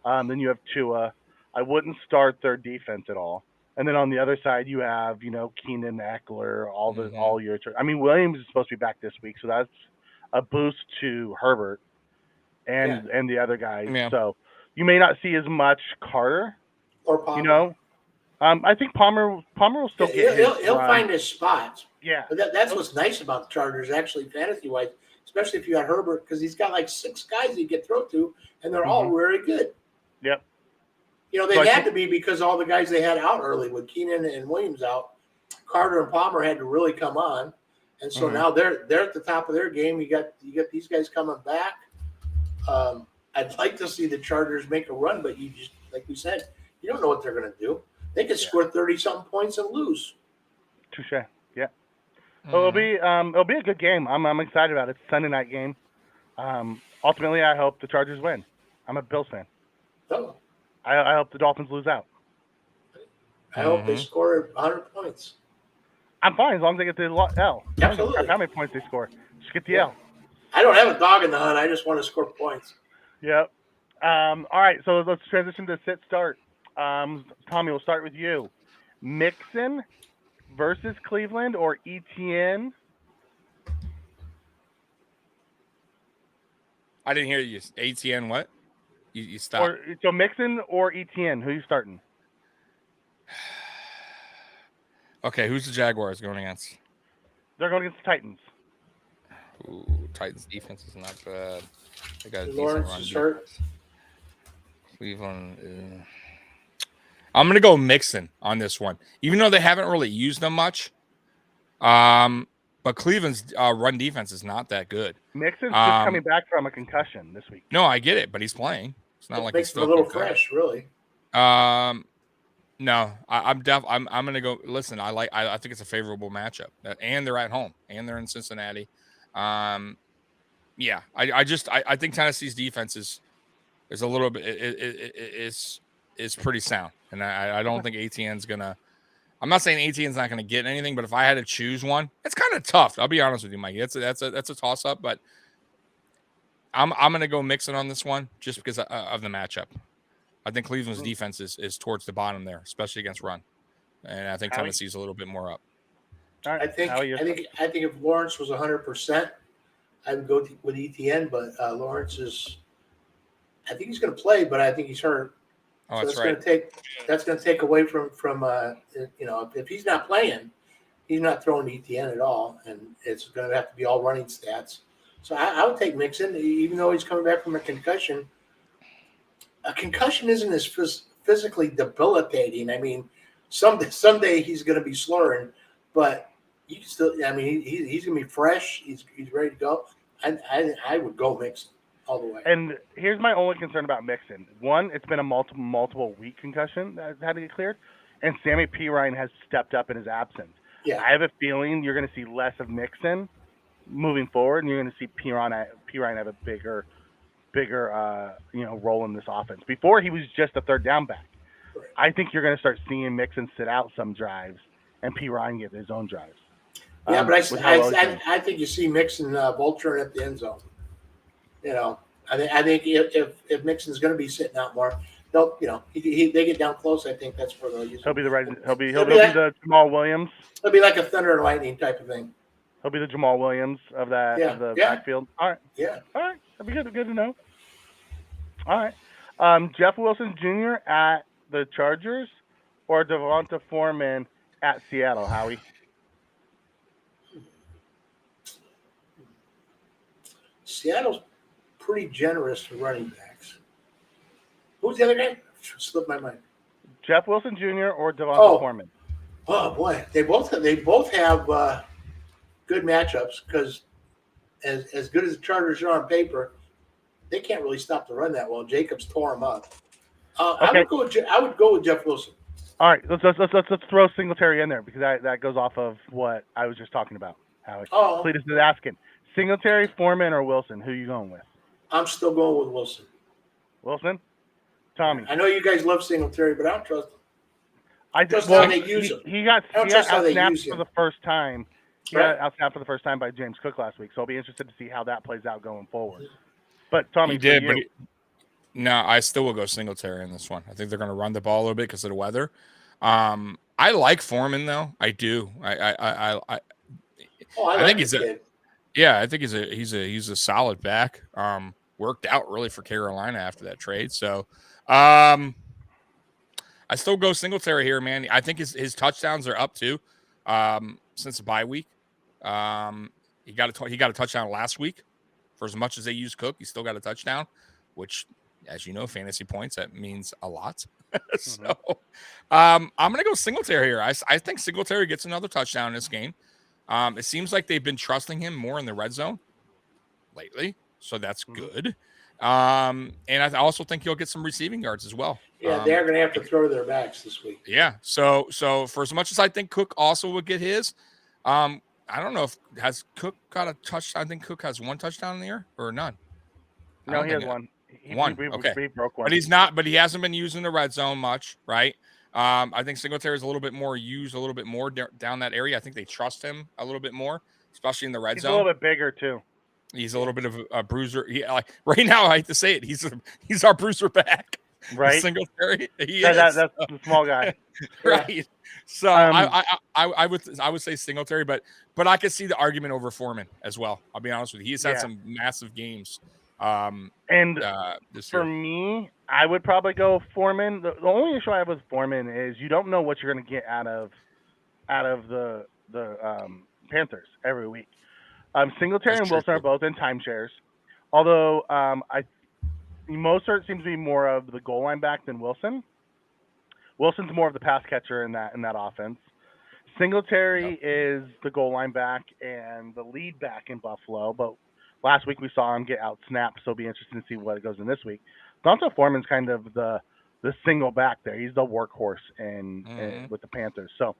Then you have Tua. I wouldn't start their defense at all. And then on the other side, you have Keenan Eckler, all your. I mean, Williams is supposed to be back this week, so that's a boost to Herbert and the other guys. Yeah. So you may not see as much Carter. Or Palmer. I think Palmer will still get his He'll run. find his spots. Yeah. But that's what's nice about the Chargers, actually, fantasy-wise, especially if you got Herbert, because he's got like 6 guys he can throw to, and they're all very good. Yep. They had to be because all the guys they had out early with Keenan and Williams out. Carter and Palmer had to really come on, and so now they're at the top of their game. You got these guys coming back. I'd like to see the Chargers make a run, but you just, like we said, you don't know what they're going to do. They could score 30-something points and lose. Touche. Yeah. It'll be a good game. I'm excited about it. It's a Sunday night game. Ultimately, I hope the Chargers win. I'm a Bills fan. Oh, I hope the Dolphins lose out. I hope they score 100 points. I'm fine as long as they get the L. Absolutely. How many points they score? Just get the L. I don't have a dog in the hunt. I just want to score points. Yep. All right, so let's transition to sit start. Tommy, we'll start with you. Mixon versus Cleveland or ETN? I didn't hear you. ATN what? You stopped. So Mixon or ETN? Who are you starting? Okay, who's the Jaguars going against? They're going against the Titans. Ooh, Titans defense is not bad. They got a Lawrence decent is run. hurt. Cleveland. I'm gonna go Mixon on this one, even though they haven't really used them much. But Cleveland's run defense is not that good. Mixon's just coming back from a concussion this week. No, I get it, but he's playing. It's not like makes he's him still a little concussed. fresh, really. No, I'm gonna go. Listen, I think it's a favorable matchup, and they're at home, and they're in Cincinnati. Yeah, I think Tennessee's defense is a little bit is pretty sound, and I don't think ATN's gonna. I'm not saying ATN's not gonna get anything, but if I had to choose one, it's kind of tough. I'll be honest with you, Mike. That's a toss up, but I'm gonna go Mixon on this one just because of the matchup. I think Cleveland's defense is towards the bottom there, especially against run, and I think Tennessee's a little bit more up. All right. I think if Lawrence was 100%, I would go with ETN. But Lawrence is, I think he's going to play, but I think he's hurt. Oh, so that's right. That's going to take away from if he's not playing, he's not throwing ETN at all, and it's going to have to be all running stats. So I would take Mixon, even though he's coming back from a concussion. A concussion isn't as physically debilitating. I mean, someday he's going to be slurring, but you can still. I mean, he's going to be fresh. He's ready to go. I would go Mixon all the way. And here's my only concern about Mixon. One, it's been a multiple week concussion that had to get cleared, and Sammy P. Ryan has stepped up in his absence. Yeah, I have a feeling you're going to see less of Mixon moving forward, and you're going to see P. Ryan have a bigger role in this offense. Before he was just a third down back. Right. I think you're going to start seeing Mixon sit out some drives and P. Ryan get his own drives. Yeah, but I think you see Mixon vulturing at the end zone. I think if Mixon's going to be sitting out more, they'll they get down close. I think that's where they'll use him. He'll be the Jamal Williams. It'll be like a thunder and lightning type of thing. He'll be the Jamal Williams of the backfield. All right. Yeah. All right. That'd be good to know. All right. Jeff Wilson Jr. at the Chargers or Devonta Foreman at Seattle, Howie? Seattle's pretty generous for running backs. Who's the other guy? Slipped my mind. Jeff Wilson Jr. or Devonta Foreman? Oh boy, they both have good matchups because as good as the Chargers are on paper, they can't really stop the run that well. Jacobs tore them up. Okay. I would go with Jeff Wilson. All right, let's throw Singletary in there because that goes off of what I was just talking about. Howie. Cletus is asking Singletary, Foreman, or Wilson. Who are you going with? I'm still going with Wilson. Wilson, Tommy. I know you guys love Singletary, but I don't trust him. I trust how they use him. He got snapped for the first time He got outsnapped for the first time by James Cook last week, so I'll be interested to see how that plays out going forward. But Tommy, He did, but no, I still will go Singletary in this one. I think they're going to run the ball a little bit because of the weather. I like Foreman though. I do. I think he's I think he's a solid back. Worked out really for Carolina after that trade. So, I still go Singletary here, man. I think his touchdowns are up too. Since the bye week, he got a touchdown last week. For as much as they use Cook, he still got a touchdown, which, as you know, fantasy points, that means a lot. So, I'm gonna go Singletary here. I think Singletary gets another touchdown in this game. It seems like they've been trusting him more in the red zone lately, so that's good. And I also think he'll get some receiving yards as well. Yeah, they're going to have to throw their backs this week. Yeah. So for as much as I think Cook also would get his, I don't know if has Cook got a touchdown. I think Cook has one touchdown in the year or none. No, he has one. Okay. He broke one. But he's not. But he hasn't been using the red zone much, right? I think Singletary is a little bit more down that area. I think they trust him a little bit more, especially in the red zone. He's a little bit bigger too. He's a little bit of a bruiser. Right now, I hate to say it, he's our bruiser back. Right, Singletary. That's the small guy. Right. So I would say Singletary, but I could see the argument over Foreman as well. I'll be honest with you. He's had some massive games. This for year. me, I would probably go Foreman. The only issue I have with Foreman is you don't know what you're going to get out of the Panthers every week. Singletary and Wilson are both in timeshares, although Mostert seems to be more of the goal line back than Wilson. Wilson's more of the pass catcher in that offense. Singletary is the goal line back and the lead back in Buffalo, but last week we saw him get out snapped, so it'll be interesting to see what goes in this week. Donta Foreman's kind of the single back there. He's the workhorse in with the Panthers. So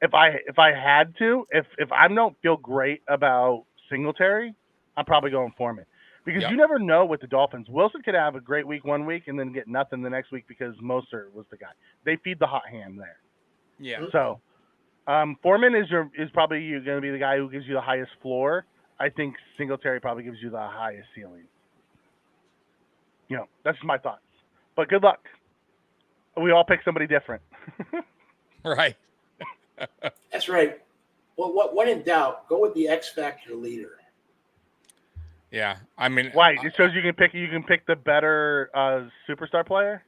if I had to, if I don't feel great about Singletary, I'm probably going Foreman. Because you never know with the Dolphins. Wilson could have a great week one week and then get nothing the next week because Mostert was the guy. They feed the hot hand there. Yeah. So Foreman is probably going to be the guy who gives you the highest floor. I think Singletary probably gives you the highest ceiling. That's just my thoughts. But good luck. We all pick somebody different. Right. That's right. Well, when in doubt, go with the X Factor leader. Yeah, I mean, why? It shows you can pick the better superstar player.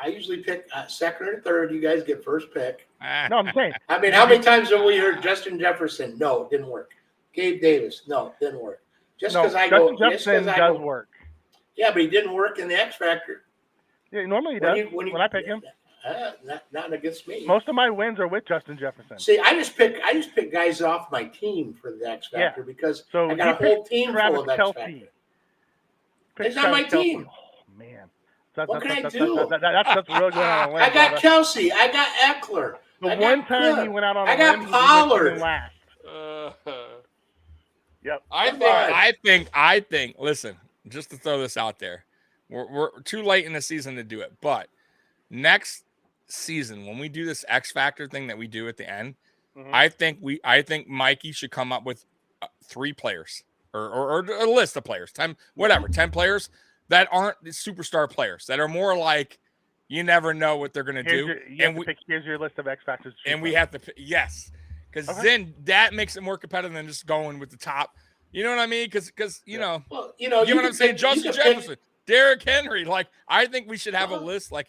I usually pick second or third. You guys get first pick. No, I'm saying. I mean, how many times have we heard Justin Jefferson? No, it didn't work. Gabe Davis? No, it didn't work. Justin Jefferson does work. Yeah, but he didn't work in the X Factor. Yeah, normally he does. When I pick him. Not against me. Most of my wins are with Justin Jefferson. See, I just pick guys off my team for the X Factor because I got a whole team full of X Factor. It's not my team. Oh man, what can I do? That's really going on a limb. I got Kelsey. I got Eckler. The one time he went out on a limb, I got Pollard. Yep. I think. Listen, just to throw this out there, we're too late in the season to do it, but next season when we do this X Factor thing that we do at the end, I think Mikey should come up with 3 players or a list of players, 10 players that aren't the superstar players, that are more like you never know what they're going to do. Here's your list of X Factors. And we have to pick, because then that makes it more competitive than just going with the top. You know what I mean? Because you know what I'm saying. Justin Jefferson, Derrick Henry. Like, I think we should have a list like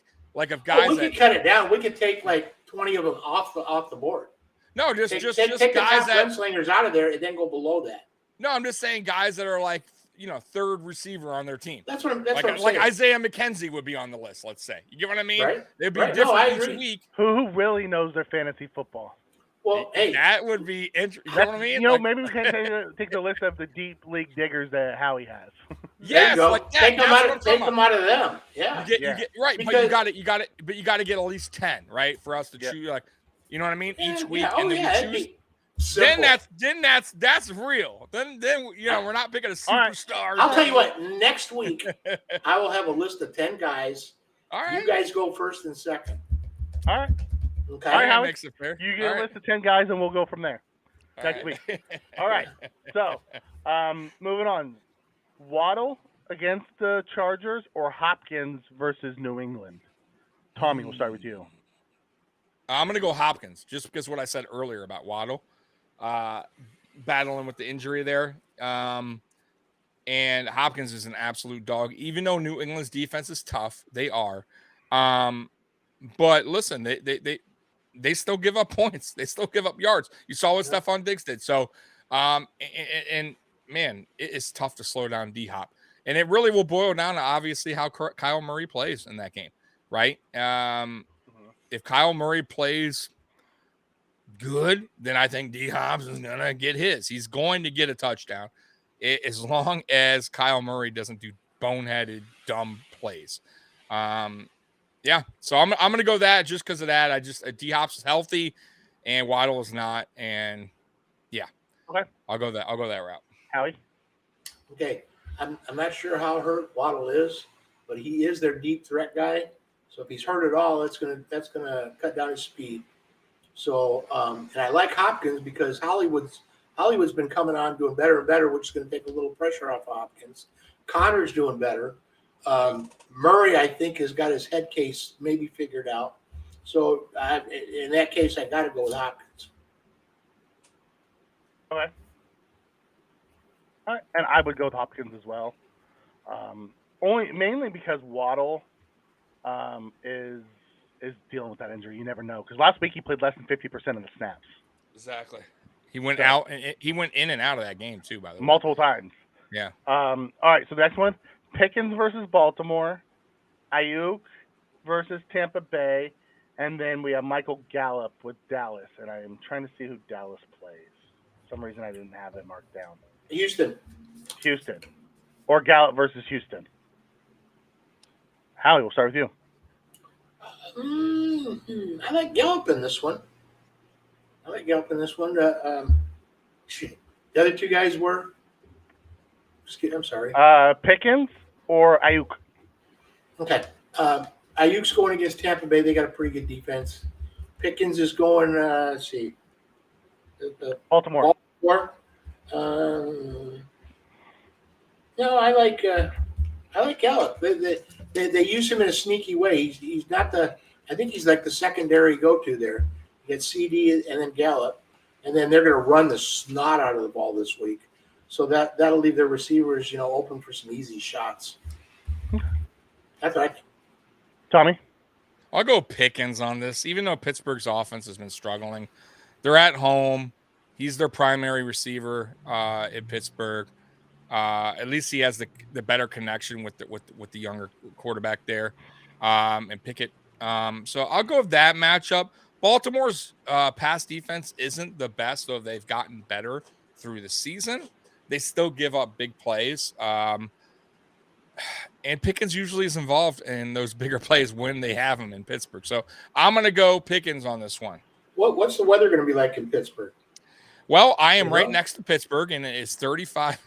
of guys. We could cut it down. We could take like 20 of them off the board. No, just take guys the top gunslingers out of there and then go below that. No, I'm just saying guys that are like third receiver on their team. That's what I'm saying. Like Isaiah McKenzie would be on the list. Let's say. You get what I mean? Right. It'd be different each week. Who really knows their fantasy football? Well, hey, that would be interesting. You know what I mean? Maybe we can take the list of the deep league diggers that Howie has. Yes, like that. Take them out of them. Yeah, you get right, because you got to get at least 10, right, for us to choose. Like, you know what I mean? Each week, and then we choose. Then that's real. Then we're not picking a superstar. I'll tell you what. Next week, I will have a list of 10 guys. All right, you guys go first and second. All right. Okay. All right, that makes it fair. You get a list of 10 guys, and we'll go from there. Next week. All right. So, moving on. Waddle against the Chargers or Hopkins versus New England? Tommy, we'll start with you. I'm going to go Hopkins just because what I said earlier about Waddle battling with the injury there. And Hopkins is an absolute dog, even though New England's defense is tough. They are. But listen, they still give up points. They still give up yards. You saw what Stephon Diggs did. So, and man, it is tough to slow down D-Hop. And it really will boil down to obviously how Kyle Murray plays in that game, right? If Kyle Murray plays good, then I think D-Hop is going to get his. He's going to get a touchdown as long as Kyle Murray doesn't do boneheaded, dumb plays. Yeah, so I'm going to go that just because of that. D-Hop's is healthy and Waddle is not. And yeah, okay, I'll go that route. Howie? Okay, I'm not sure how hurt Waddle is, but he is their deep threat guy. So if he's hurt at all, that's gonna cut down his speed. So and I like Hopkins because Hollywood's been coming on doing better and better, which is going to take a little pressure off Hopkins. Connor's doing better. Murray, I think, has got his head case maybe figured out. So in that case, I got to go with Hopkins. Okay. All right. And I would go with Hopkins as well. Mainly because Waddle is dealing with that injury. You never know. Because last week he played less than 50% of the snaps. Exactly. He went out and he went in and out of that game too, by the way. Multiple times. Yeah. All right. So the next one, Pickens versus Baltimore, Ayuk versus Tampa Bay, and then we have Michael Gallup with Dallas. And I am trying to see who Dallas plays. For some reason I didn't have it marked down. Houston. Or Gallup versus Houston. Howie, we'll start with you. I like Gallup in this one. The other two guys were? I'm sorry. Pickens or Ayuk? Okay. Ayuk's going against Tampa Bay. They got a pretty good defense. Pickens is going, let's see. Baltimore. No, I like Gallup. They use him in a sneaky way. He's not I think he's like the secondary go-to there. You get CD and then Gallup, and then they're going to run the snot out of the ball this week. So that'll leave their receivers, open for some easy shots. That's right. Tommy? I'll go Pickens on this, even though Pittsburgh's offense has been struggling. They're at home. He's their primary receiver in Pittsburgh. At least he has the better connection with the younger quarterback there, and Pickett. So I'll go with that matchup. Baltimore's pass defense isn't the best, though they've gotten better through the season. They still give up big plays. And Pickens usually is involved in those bigger plays when they have him in Pittsburgh. So I'm going to go Pickens on this one. What's the weather going to be like in Pittsburgh? Well, I am right next to Pittsburgh, and it's 35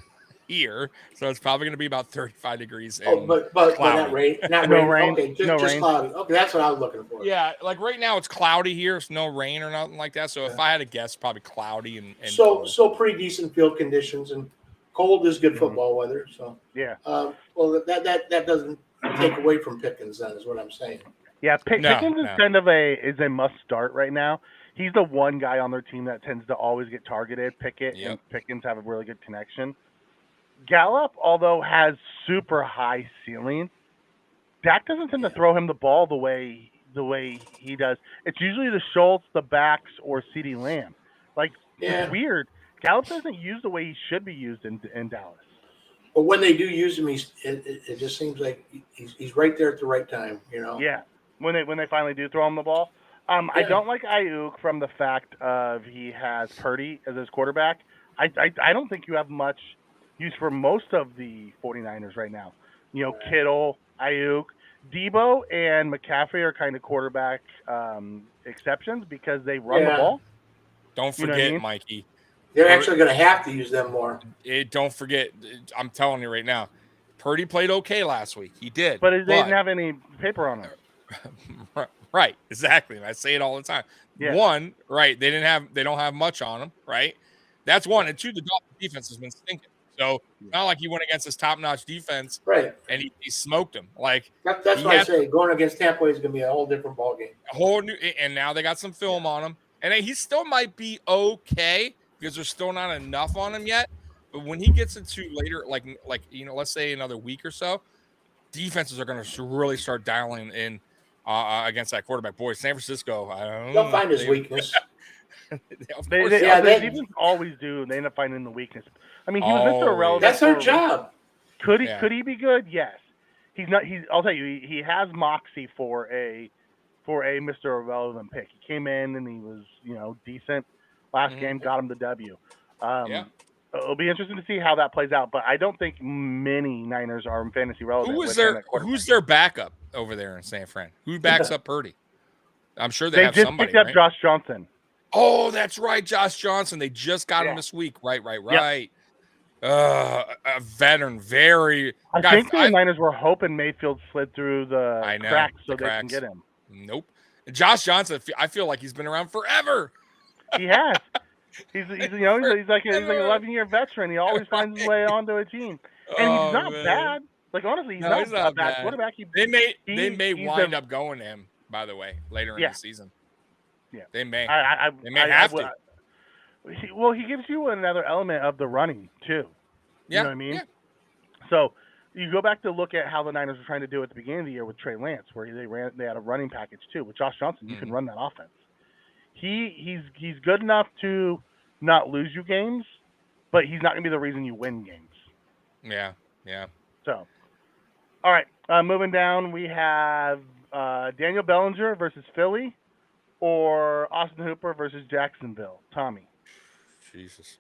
here, so it's probably going to be about 35 degrees. But not rain. Not no rain. rain. Okay, just rain. cloudy. Okay, that's what I was looking for. Yeah, like right now it's cloudy here. It's no rain or nothing like that. So if I had to guess, probably cloudy and so pretty decent field conditions, and cold is good football weather. So yeah. Well, that doesn't take away from Pickens. Then is what I'm saying. Yeah, Pickens is kind of a must start right now. He's the one guy on their team that tends to always get targeted. Pickett and Pickens have a really good connection. Gallup, although has super high ceiling, Dak doesn't tend to throw him the ball the way he does. It's usually the Schultz, the backs, or CeeDee Lamb. It's weird. Gallup doesn't use the way he should be used in Dallas. But when they do use him, it just seems like he's right there at the right time. Yeah, when they finally do throw him the ball. I don't like Ayuk from the fact of he has Purdy as his quarterback. I don't think you have much use for most of the 49ers right now. Kittle, Ayuk, Debo, and McCaffrey are kind of quarterback exceptions because they run the ball. Don't forget, Mikey. They're actually going to have to use them more. Don't forget, I'm telling you right now, Purdy played okay last week. He did. But they didn't have any paper on him. Right, exactly. I say it all the time. Yeah. One, right, they don't have much on him, right? That's one. And two, the Dolphins defense has been stinking. So it's not like he went against his top-notch defense Right. and he smoked him. Like That's he why I had say going against Tampa is going to be a whole different ballgame. a whole new, and now they got some film on him, and he still might be okay because there's still not enough on him yet. But when he gets into later, like let's say another week or so, defenses are going to really start dialing in against that quarterback. Boy, San Francisco, I don't know. They'll find his weekness. They defense always do. They end up finding the weakness. I mean, he was Mr. Irrelevant. That's their job. Could he be good? Yes. He's not. I'll tell you, he has moxie for a Mr. Irrelevant pick. He came in and he was decent. Last game got him the W. It'll be interesting to see how that plays out, but I don't think many Niners are fantasy relevant. Who's their backup over there in San Fran? Who backs up Purdy? I'm sure they have just somebody. Picked up Josh Johnson. Oh, that's right, Josh Johnson. They just got him this week. Right. Yep. A veteran, very. I think the Niners were hoping Mayfield slid through the cracks so they can get him. Nope. Josh Johnson, I feel like he's been around forever. He has. He's like an 11-year veteran. He always finds his way onto a team, and he's not bad. Like honestly, he's not a bad quarterback. They may wind up going to him. By the way, later in the season. Yeah, they may. They may have to. He gives you another element of the running too. You know what I mean? Yeah. So you go back to look at how the Niners were trying to do at the beginning of the year with Trey Lance, where they had a running package too. With Josh Johnson, you can run that offense. He's good enough to not lose you games, but he's not going to be the reason you win games. Yeah. So, all right, moving down, we have Daniel Bellinger versus Philly, or Austin Hooper versus Jacksonville. Tommy. Jesus.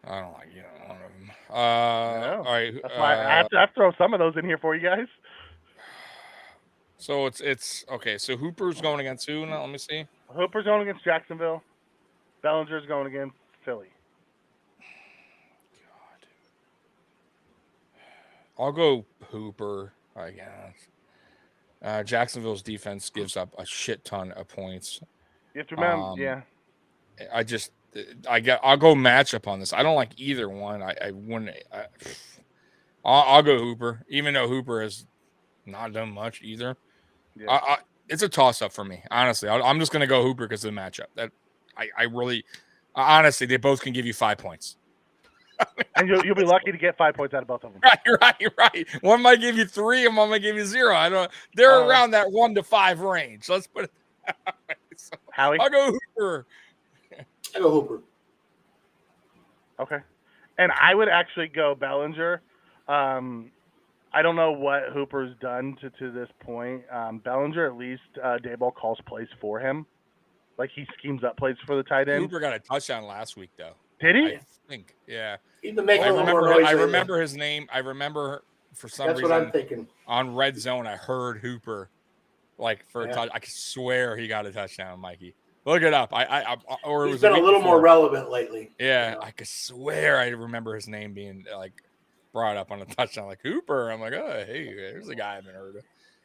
I don't like one of them. All right. That's why I have to throw some of those in here for you guys. So it's okay. So Hooper's going against who now? Let me see. Hooper's going against Jacksonville. Bellinger's going against Philly. God. I'll go Hooper, I guess. Jacksonville's defense gives up a shit ton of points. You have to remember, I'll go matchup on this. I don't like either one. I wouldn't. I'll go Hooper, even though Hooper has not done much either. Yeah. It's a toss-up for me, honestly. I'm just going to go Hooper because of the matchup. That I really, honestly, they both can give you 5 points. And you'll be lucky to get 5 points out of both of them. Right. One might give you 3, and one might give you 0. They're around that 1 to 5 range. Let's put it that way. So, Howie? I'll go Hooper. I go Hooper. Okay. And I would actually go Bellinger. I don't know what Hooper's done to this point. Bellinger, at least, Daboll calls plays for him. Like, he schemes up plays for the tight end. Hooper got a touchdown last week, though. Did he? I think, yeah. He's been making I remember his name. I remember, for some reason, that's what I'm thinking. On Red Zone, I heard Hooper, for a touch. I could swear he got a touchdown, Mikey. Look it up. He's been a little more relevant lately. Yeah, I could swear I remember his name being brought up on a touchdown, like Hooper. I'm like, oh, hey, there's a guy I haven't heard of.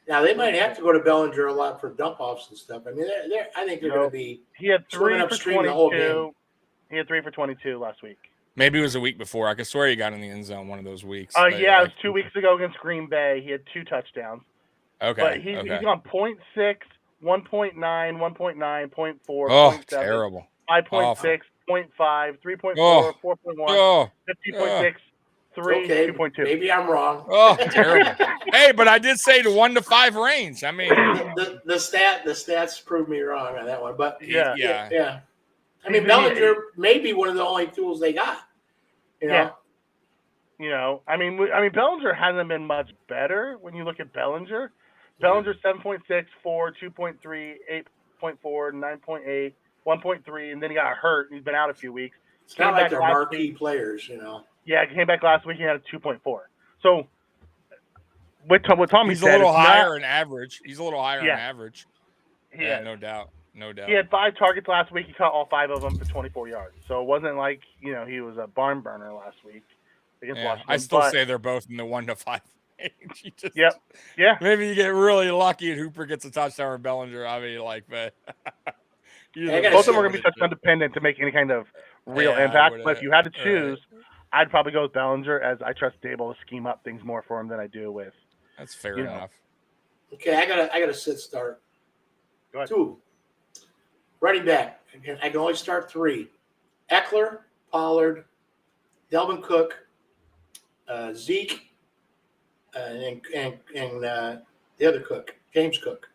Now they might have to go to Bellinger a lot for dump offs and stuff. I mean, I think they're going to be. He had 3 for 22. He had 3 for 22 last week. Maybe it was a week before. I could swear he got in the end zone one of those weeks. It was 2 weeks ago against Green Bay. He had 2 touchdowns. Okay. But he's on 0.6, 1.9, 1.9, 0.4, oh, 0.7, terrible. 5.6, 0.5, 3.4, oh. 4.1, 15.6, 3, okay. 2.2. Maybe I'm wrong. Oh, terrible. Hey, but I did say the 1 to 5 range. I mean, the stats proved me wrong on that one. But yeah. I mean, Bellinger may be one of the only tools they got. Yeah. I mean, Bellinger hasn't been much better when you look at Bellinger. Bellinger 7.6, 4, 2.3, 8.4, 9.8, 1.3, and then he got hurt. He's been out a few weeks. It's not like they're marquee players, Yeah, he came back last week. He had a 2.4. So, what Tommy he's said, a little higher in average. He's a little higher in average. Yeah, no doubt. He had 5 targets last week. He caught all 5 of them for 24 yards. So it wasn't like he was a barn burner last week against Washington. I still say they're both in the 1 to 5 range. Yeah. Maybe you get really lucky and Hooper gets a touchdown or Bellinger. I mean, but I gotta Both of see them are what going to be it touchdown dependent to make any kind of real Yeah, I impact. would, But if you had to right. choose, I'd probably go with Bellinger, as I trust Dable to scheme up things more for him than I do with. That's fair You know. enough. Okay, I gotta sit start. Go ahead. 2. Running back. I can only start 3. Eckler, Pollard, Delvin Cook, Zeke, and the other Cook, James Cook.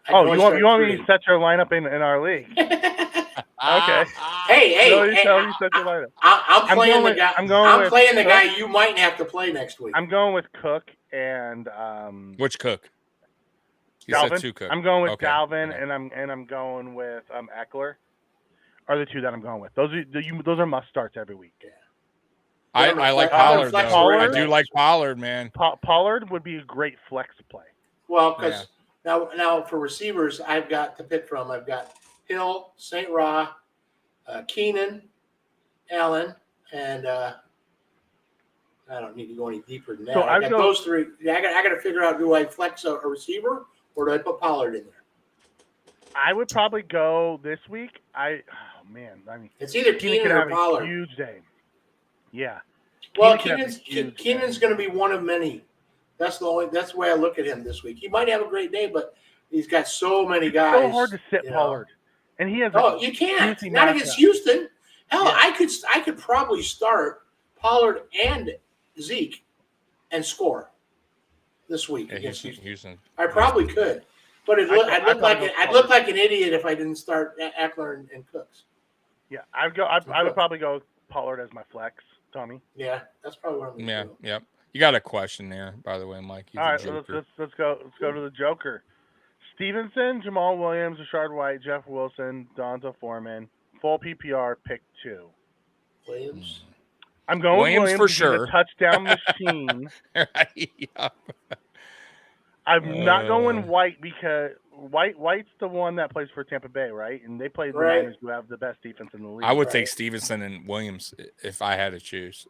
I can Oh, only you want start me to set your lineup in our league? three. Okay. Hey, No, you hey, tell me set your lineup. I'm I'm playing going the with- guy. I'm going I'm with playing the Cook. guy you might have to play next week. I'm going with Cook and Which Cook? You said Dalvin. 2 Cook. I'm going with Okay, Dalvin, okay. and I'm going with Eckler. Are the 2 that I'm going with? Those are must starts every week. I like Pollard, flex though. running I do backs. like Pollard, man. Pollard would be a great flex play. Well, because now for receivers, I've got to pick from. I've got Hill, St. Ra, Keenan, Allen, and I don't need to go any deeper than that. So I got those 3. Yeah, I got to figure out, do I flex a receiver or do I put Pollard in there? I would probably go this week. I mean, It's either Keenan Keenan could or have Pollard. a huge day. Yeah. Well, Keenan could have a huge Keenan's day. going to be one of many. That's the way I look at him this week. He might have a great day, but he's got so many guys. So hard to sit you know. Pollard, and he has. Oh, you can't. juicy Not matchup. against Houston. Hell, Yeah. I could probably start Pollard and Zeke and score this week Yeah, against Houston. Houston. I probably could, but I'd look like an idiot if I didn't start Eckler and Cooks. Yeah, I would probably go with Pollard as my flex, Tommy. Yeah, that's probably what I'm going to do. Yep. You got a question there, by the way, Mike. He's All a right, joker. let's go to the Joker. Stevenson, Jamal Williams, Rashard White, Jeff Wilson, Donta Foreman, full PPR, pick 2. Williams. I'm going Williams for Williams because sure. he's a touchdown machine. Yep. I'm not going White because White's the one that plays for Tampa Bay, right? And they play the Right. Niners, who have the best defense in the league. I would Right. take Stevenson and Williams if I had to choose.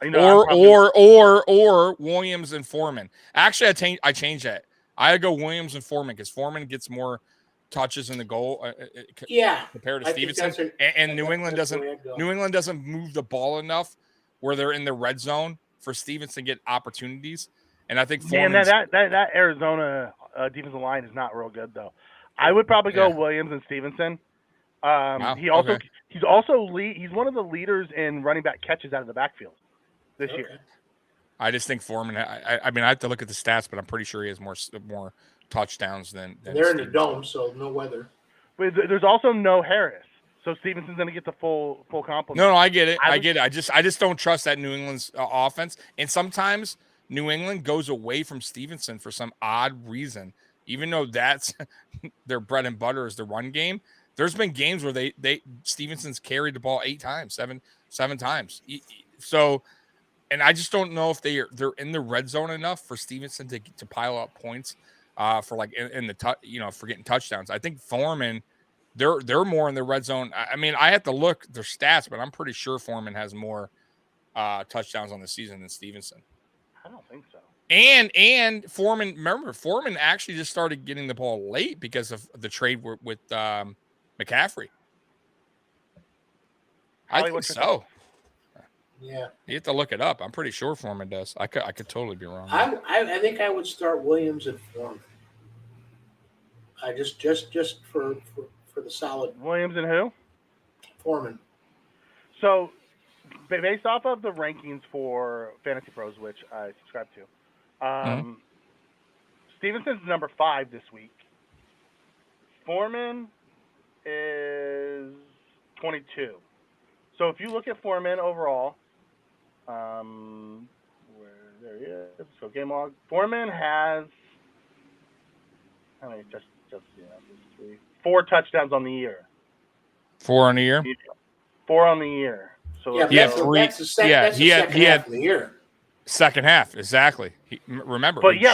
You know, Or Williams and Foreman. Actually, I changed that. I go Williams and Foreman because Foreman gets more touches in the goal Yeah. compared to I think Stevenson. that's And New England that's the doesn't way I'd go. New England doesn't move the ball enough where they're in the red zone for Stevenson to get opportunities. And I think Man, Foreman's that Arizona defensive line is not real good though. I would probably go Williams and Stevenson. Wow, He's one of the leaders in running back catches out of the backfield this year. I just think Foreman. I mean, I have to look at the stats, but I'm pretty sure he has more touchdowns than They're in the Stevenson. dome, so no weather. But there's also no Harris, so Stevenson's going to get the full complement. No, I get it. I get it. I just don't trust that New England's offense. And sometimes New England goes away from Stevenson for some odd reason, even though that's their bread and butter is the run game. There's been games where they Stevenson's carried the ball 8 times, seven times. So, and I just don't know if they're in the red zone enough for Stevenson to pile up points for like in the for getting touchdowns. I think Foreman, they're more in the red zone. I mean, I have to look their stats, but I'm pretty sure Foreman has more touchdowns on the season than Stevenson. I don't think so. And Foreman, remember, Foreman actually just started getting the ball late because of the trade with McCaffrey. I think so. Yeah, you have to look it up. I'm pretty sure Foreman does. I could totally be wrong. I think I would start Williams and Foreman. I just for the solid Williams and who? Foreman. So, based off of the rankings for Fantasy Pros, which I subscribe to, Stevenson's number 5 this week. Foreman is 22. So if you look at Foreman overall, there he is. So game log. Foreman has how many? Just 4 touchdowns on the year. 4 on the year. 4 on the year. So yeah, he had 3. That's the second half of the year. Second half, exactly. Remember, but you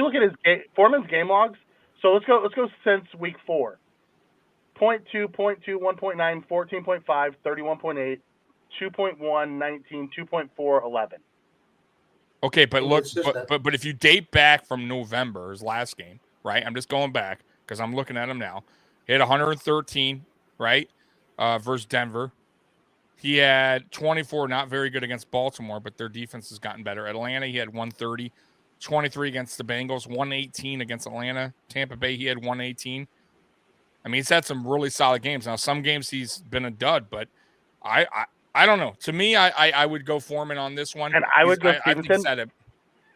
look at his Foreman's game logs. So let's go since week 4. 0.2, 0.2, 1.9, 14.5, 31.8, 2.1, 19, 2.4, 11. Okay, but look, but if you date back from November, his last game, right? I'm just going back because I'm looking at him now. He had 113, right? Versus Denver. He had 24, not very good against Baltimore, but their defense has gotten better. Atlanta, he had 130, 23 against the Bengals, 118 against Atlanta. Tampa Bay, he had 118. I mean, he's had some really solid games. Now, some games he's been a dud, but I don't know. To me, I would go Foreman on this one. And I would go I think Stevenson said it.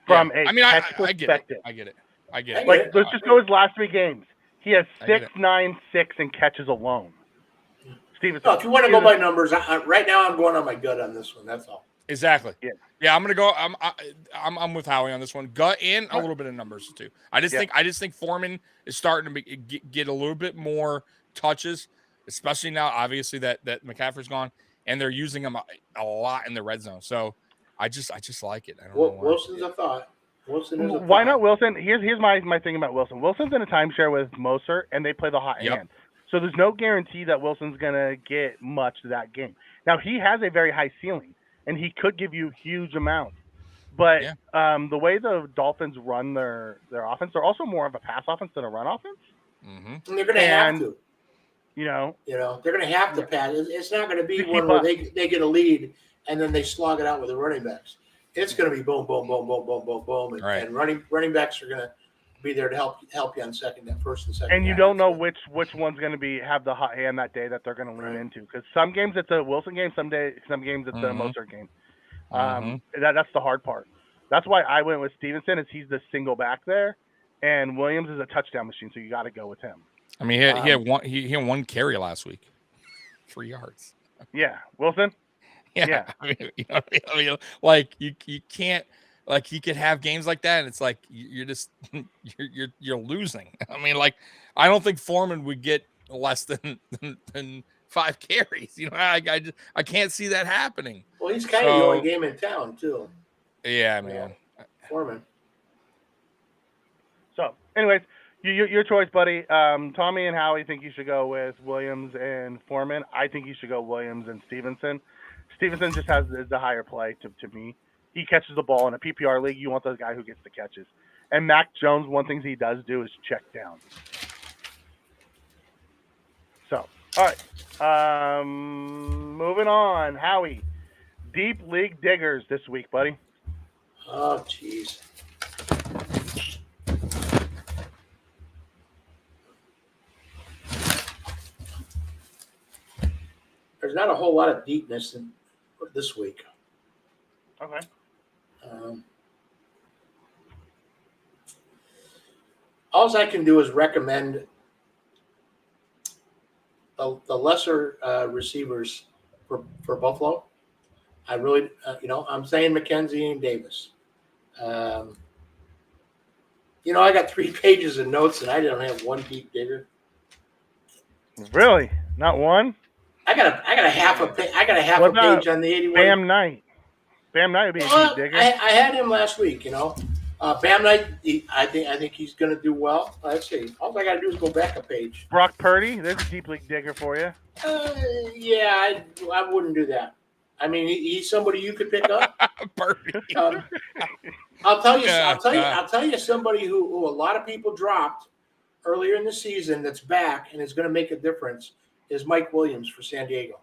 from Yeah. a I mean, catch I get it. perspective. I get it. I get it. Like, let's just go his last 3 games. He has I get 6, it. 9, 6 in catches alone. Stevenson. No, if you want to go by numbers, right now I'm going on my gut on this one. That's all. Exactly. Yeah. Yeah, I'm gonna go. I'm with Howie on this one. Gut and a little bit of numbers too. I just think Foreman is starting to get a little bit more touches, especially now. Obviously that McCaffrey's gone, and they're using him a lot in the red zone. So I just like it. I don't know why. Wilson's a thought. Why not Wilson? Here's my thing about Wilson. Wilson's in a timeshare with Mostert, and they play the hot hand. So there's no guarantee that Wilson's going to get much to that game. Now, he has a very high ceiling, and he could give you huge amounts. But the way the Dolphins run their offense, they're also more of a pass offense than a run offense. Mm-hmm. And they're going to have to. You know, they're going to have to pass. It's not going to be one where they get a lead and then they slog it out with the running backs. It's going to be boom, boom, boom, boom, boom, boom, boom, and running backs are going to be there to help you on first and second. And you don't know which one's going to have the hot hand that day that they're going to lean into, because some games it's a Wilson game, some games it's a Mostert game. That's the hard part. That's why I went with Stevenson, is he's the single back there, and Williams is a touchdown machine, so you got to go with him. I mean, he had one carry last week, 3 yards. Yeah, Wilson. Yeah. I mean, like you can't. Like, you could have games like that, and it's like you're just you're losing. I mean, like, I don't think Foreman would get less than 5 carries. I can't see that happening. Well, he's kind of the only game in town too. Yeah, man. Foreman. So, anyways, your choice, buddy. Tommy and Howie think you should go with Williams and Foreman. I think you should go Williams and Stevenson. Stevenson just has the higher play to me. He catches the ball in a PPR league. You want the guy who gets the catches. And Mac Jones, one thing he does do is check down. So, all right. Moving on. Howie, deep league diggers this week, buddy. Oh, jeez. There's not a whole lot of deepness this week. Okay. All I can do is recommend the lesser receivers for Buffalo. I really, I'm saying McKenzie and Davis. I got 3 pages of notes and I don't have one deep digger. Really? Not one? I got a half a page. I got a half a page on the 81. Bam Knight. Bam Knight would be a deep digger. I had him last week. Bam Knight. I think he's going to do well. Let's see. All I got to do is go back a page. Brock Purdy. There's a deep league digger for you. Yeah, I wouldn't do that. I mean, he's somebody you could pick up. Purdy. I'll tell you somebody who a lot of people dropped earlier in the season that's back and is going to make a difference is Mike Williams for San Diego.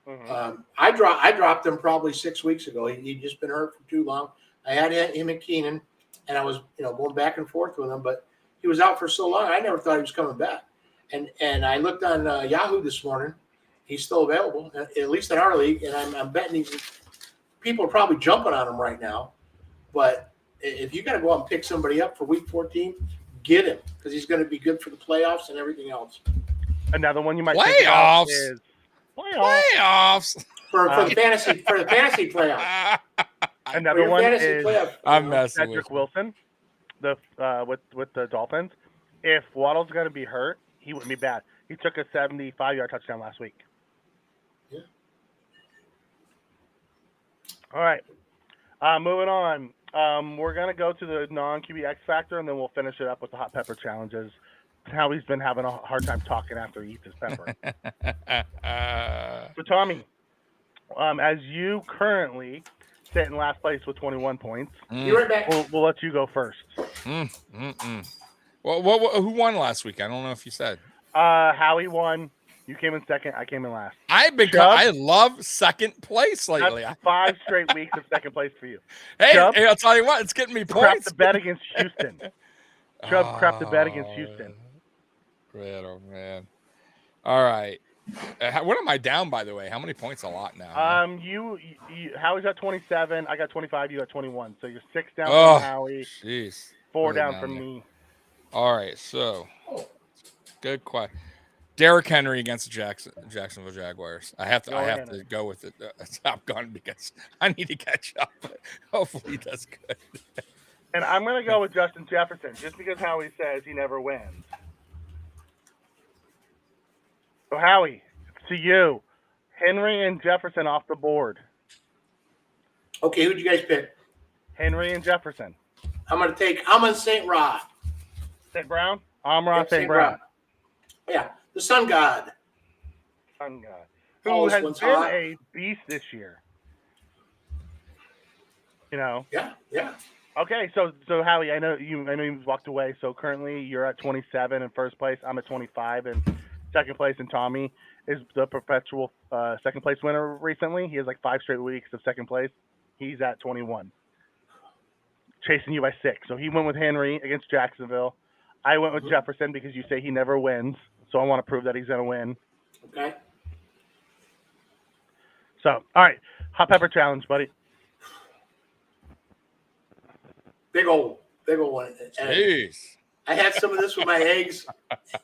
Mm-hmm. I dropped him probably 6 weeks ago. He'd just been hurt for too long. I had him and Keenan, and I was going back and forth with him, but he was out for so long. I never thought he was coming back. And I looked on Yahoo this morning. He's still available, at least in our league, and I'm betting people are probably jumping on him right now. But if you got to go out and pick somebody up for Week 14, get him, because he's going to be good for the playoffs and everything else. Another one you might playoffs is playoffs for the fantasy playoffs. Another one is I'm messing Cedric Wilson, with the Dolphins. If Waddle's going to be hurt, he wouldn't be bad. He took a 75-yard touchdown last week. Yeah. All right. Moving on. We're going to go to the non-QB X Factor, and then we'll finish it up with the hot pepper challenges. Howie's been having a hard time talking after he eats his pepper. So, Tommy, as you currently sit in last place with 21 points, you're right back. We'll let you go first. Well, who won last week? I don't know if you said. Howie won. You came in second. I came in last. I love second place lately. That's 5 straight weeks of second place for you. Hey, Chubb, I'll tell you what, it's getting me crap points. the bet against Houston. Chubb crapped the bet against Houston. Man, oh man. All right. What am I down, by the way? How many points a lot now? You Howie's at 27. I got 25. You got 21. So you're 6 down Oh, from Howie. Jeez. 4 Really down from there. me. All right. So, good question. Derrick Henry against the Jacksonville Jaguars. I have to go with it. Top Gun because I need to catch up. Hopefully he does good. And I'm going to go with Justin Jefferson just because Howie says he never wins. So, Howie, to you, Henry and Jefferson off the board. Okay, who'd you guys pick? Henry and Jefferson. I'm going to take Amon St. Ra. St. Brown? Amon St. Brown. Yeah, the sun god. Sun god. Who has been a beast this year. You know? Yeah. Okay, so Howie, I know you walked away. So currently you're at 27 in first place. I'm at 25 in second place, and Tommy is the perpetual second place winner recently. He has like 5 straight weeks of second place. He's at 21, chasing you by 6. So he went with Henry against Jacksonville. I went with Jefferson because you say he never wins. So I want to prove that he's going to win. Okay. So, all right, hot pepper challenge, buddy. Big old one. And Jeez. I had some of this with my eggs,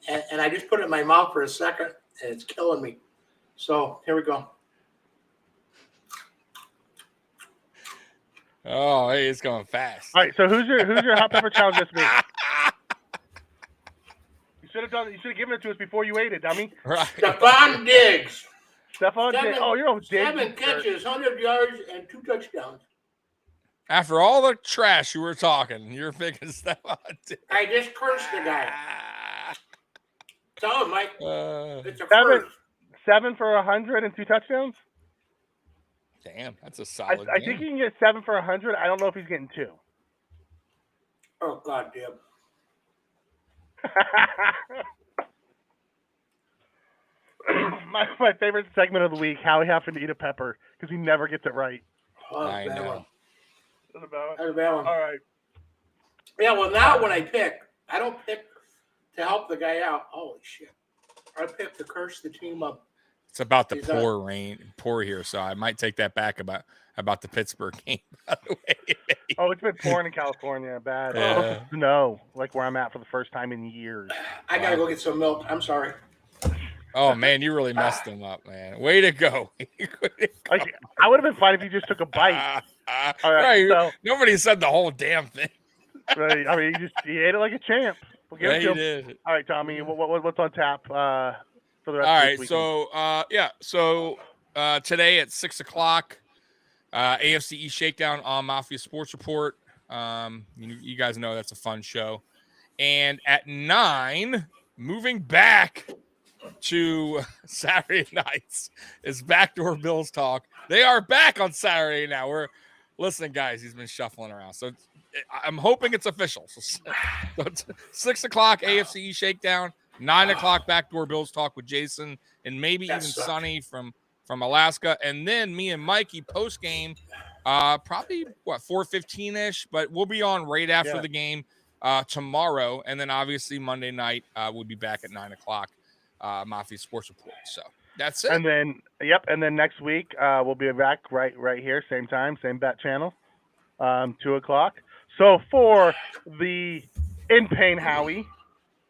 and I just put it in my mouth for a second, and it's killing me. So here we go. Oh, hey, it's going fast. All right, so who's your hot pepper challenge this week? You should have given it to us before you ate it, dummy. Right. Stephon Diggs. Stephon Diggs. Oh, you're on Diggs. 7 catches, 100 yards, and 2 touchdowns. After all the trash you were talking, you're picking Stephon Diggs. I just cursed the guy. Tell him, Mike. It's a 7 for 100 and 2 touchdowns. Damn, that's a solid. I think he can get 7 for 100. I don't know if he's getting 2. Oh, God damn. my favorite segment of the week, Howie having to eat a pepper because he never gets it right. Oh, I know. one. That's a bad one. That's a bad one. All right. Yeah, well, now when I pick, I don't pick to help the guy out. Holy shit. I pick to curse the team up. It's about the pour here, so I might take that back about the Pittsburgh game. By the way, oh, it's been pouring in California, bad. Yeah. Snow, like where I'm at for the first time in years. I gotta go get some milk. I'm sorry. Oh man, you really messed them up, man. Way to go. Like, I would have been fine if you just took a bite. All right, so, nobody said the whole damn thing. Right, I mean, you ate it like a champ. We'll give it to him. Did. All right, Tommy, what's on tap for the rest All of right, this so today at 6:00, AFC East Shakedown on Mafia Sports Report. You guys know that's a fun show. And at 9, moving back to Saturday nights is Backdoor Bills Talk. They are back on Saturday now. Listen, guys, he's been shuffling around. So I'm hoping it's official. So it's 6:00 AFC East Shakedown, 9:00 Backdoor Bills Talk with Jason and maybe even Sonny from Alaska. And then me and Mikey post game, probably 4:15-ish, but we'll be on right after the game tomorrow. And then obviously Monday night, we'll be back at 9:00. Mafia Sports Report. So that's it. And then next week we'll be back right here, same time, same bet channel, 2:00. So for the in pain Howie,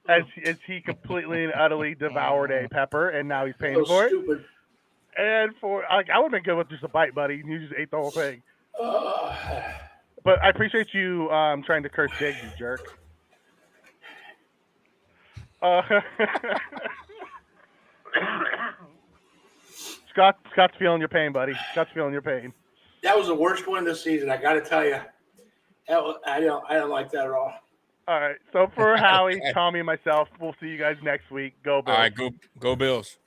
as he completely and utterly devoured a pepper and now he's paying for stupid. it. And for I would have been good with just a bite, buddy. You just ate the whole thing. But I appreciate you trying to curse Diggs, you jerk. Scott's feeling your pain, buddy. Scott's feeling your pain. That was the worst one this season. I got to tell you, I don't like that at all. All right. So for Howie, Tommy, and myself, we'll see you guys next week. Go Bills. All right, go Bills.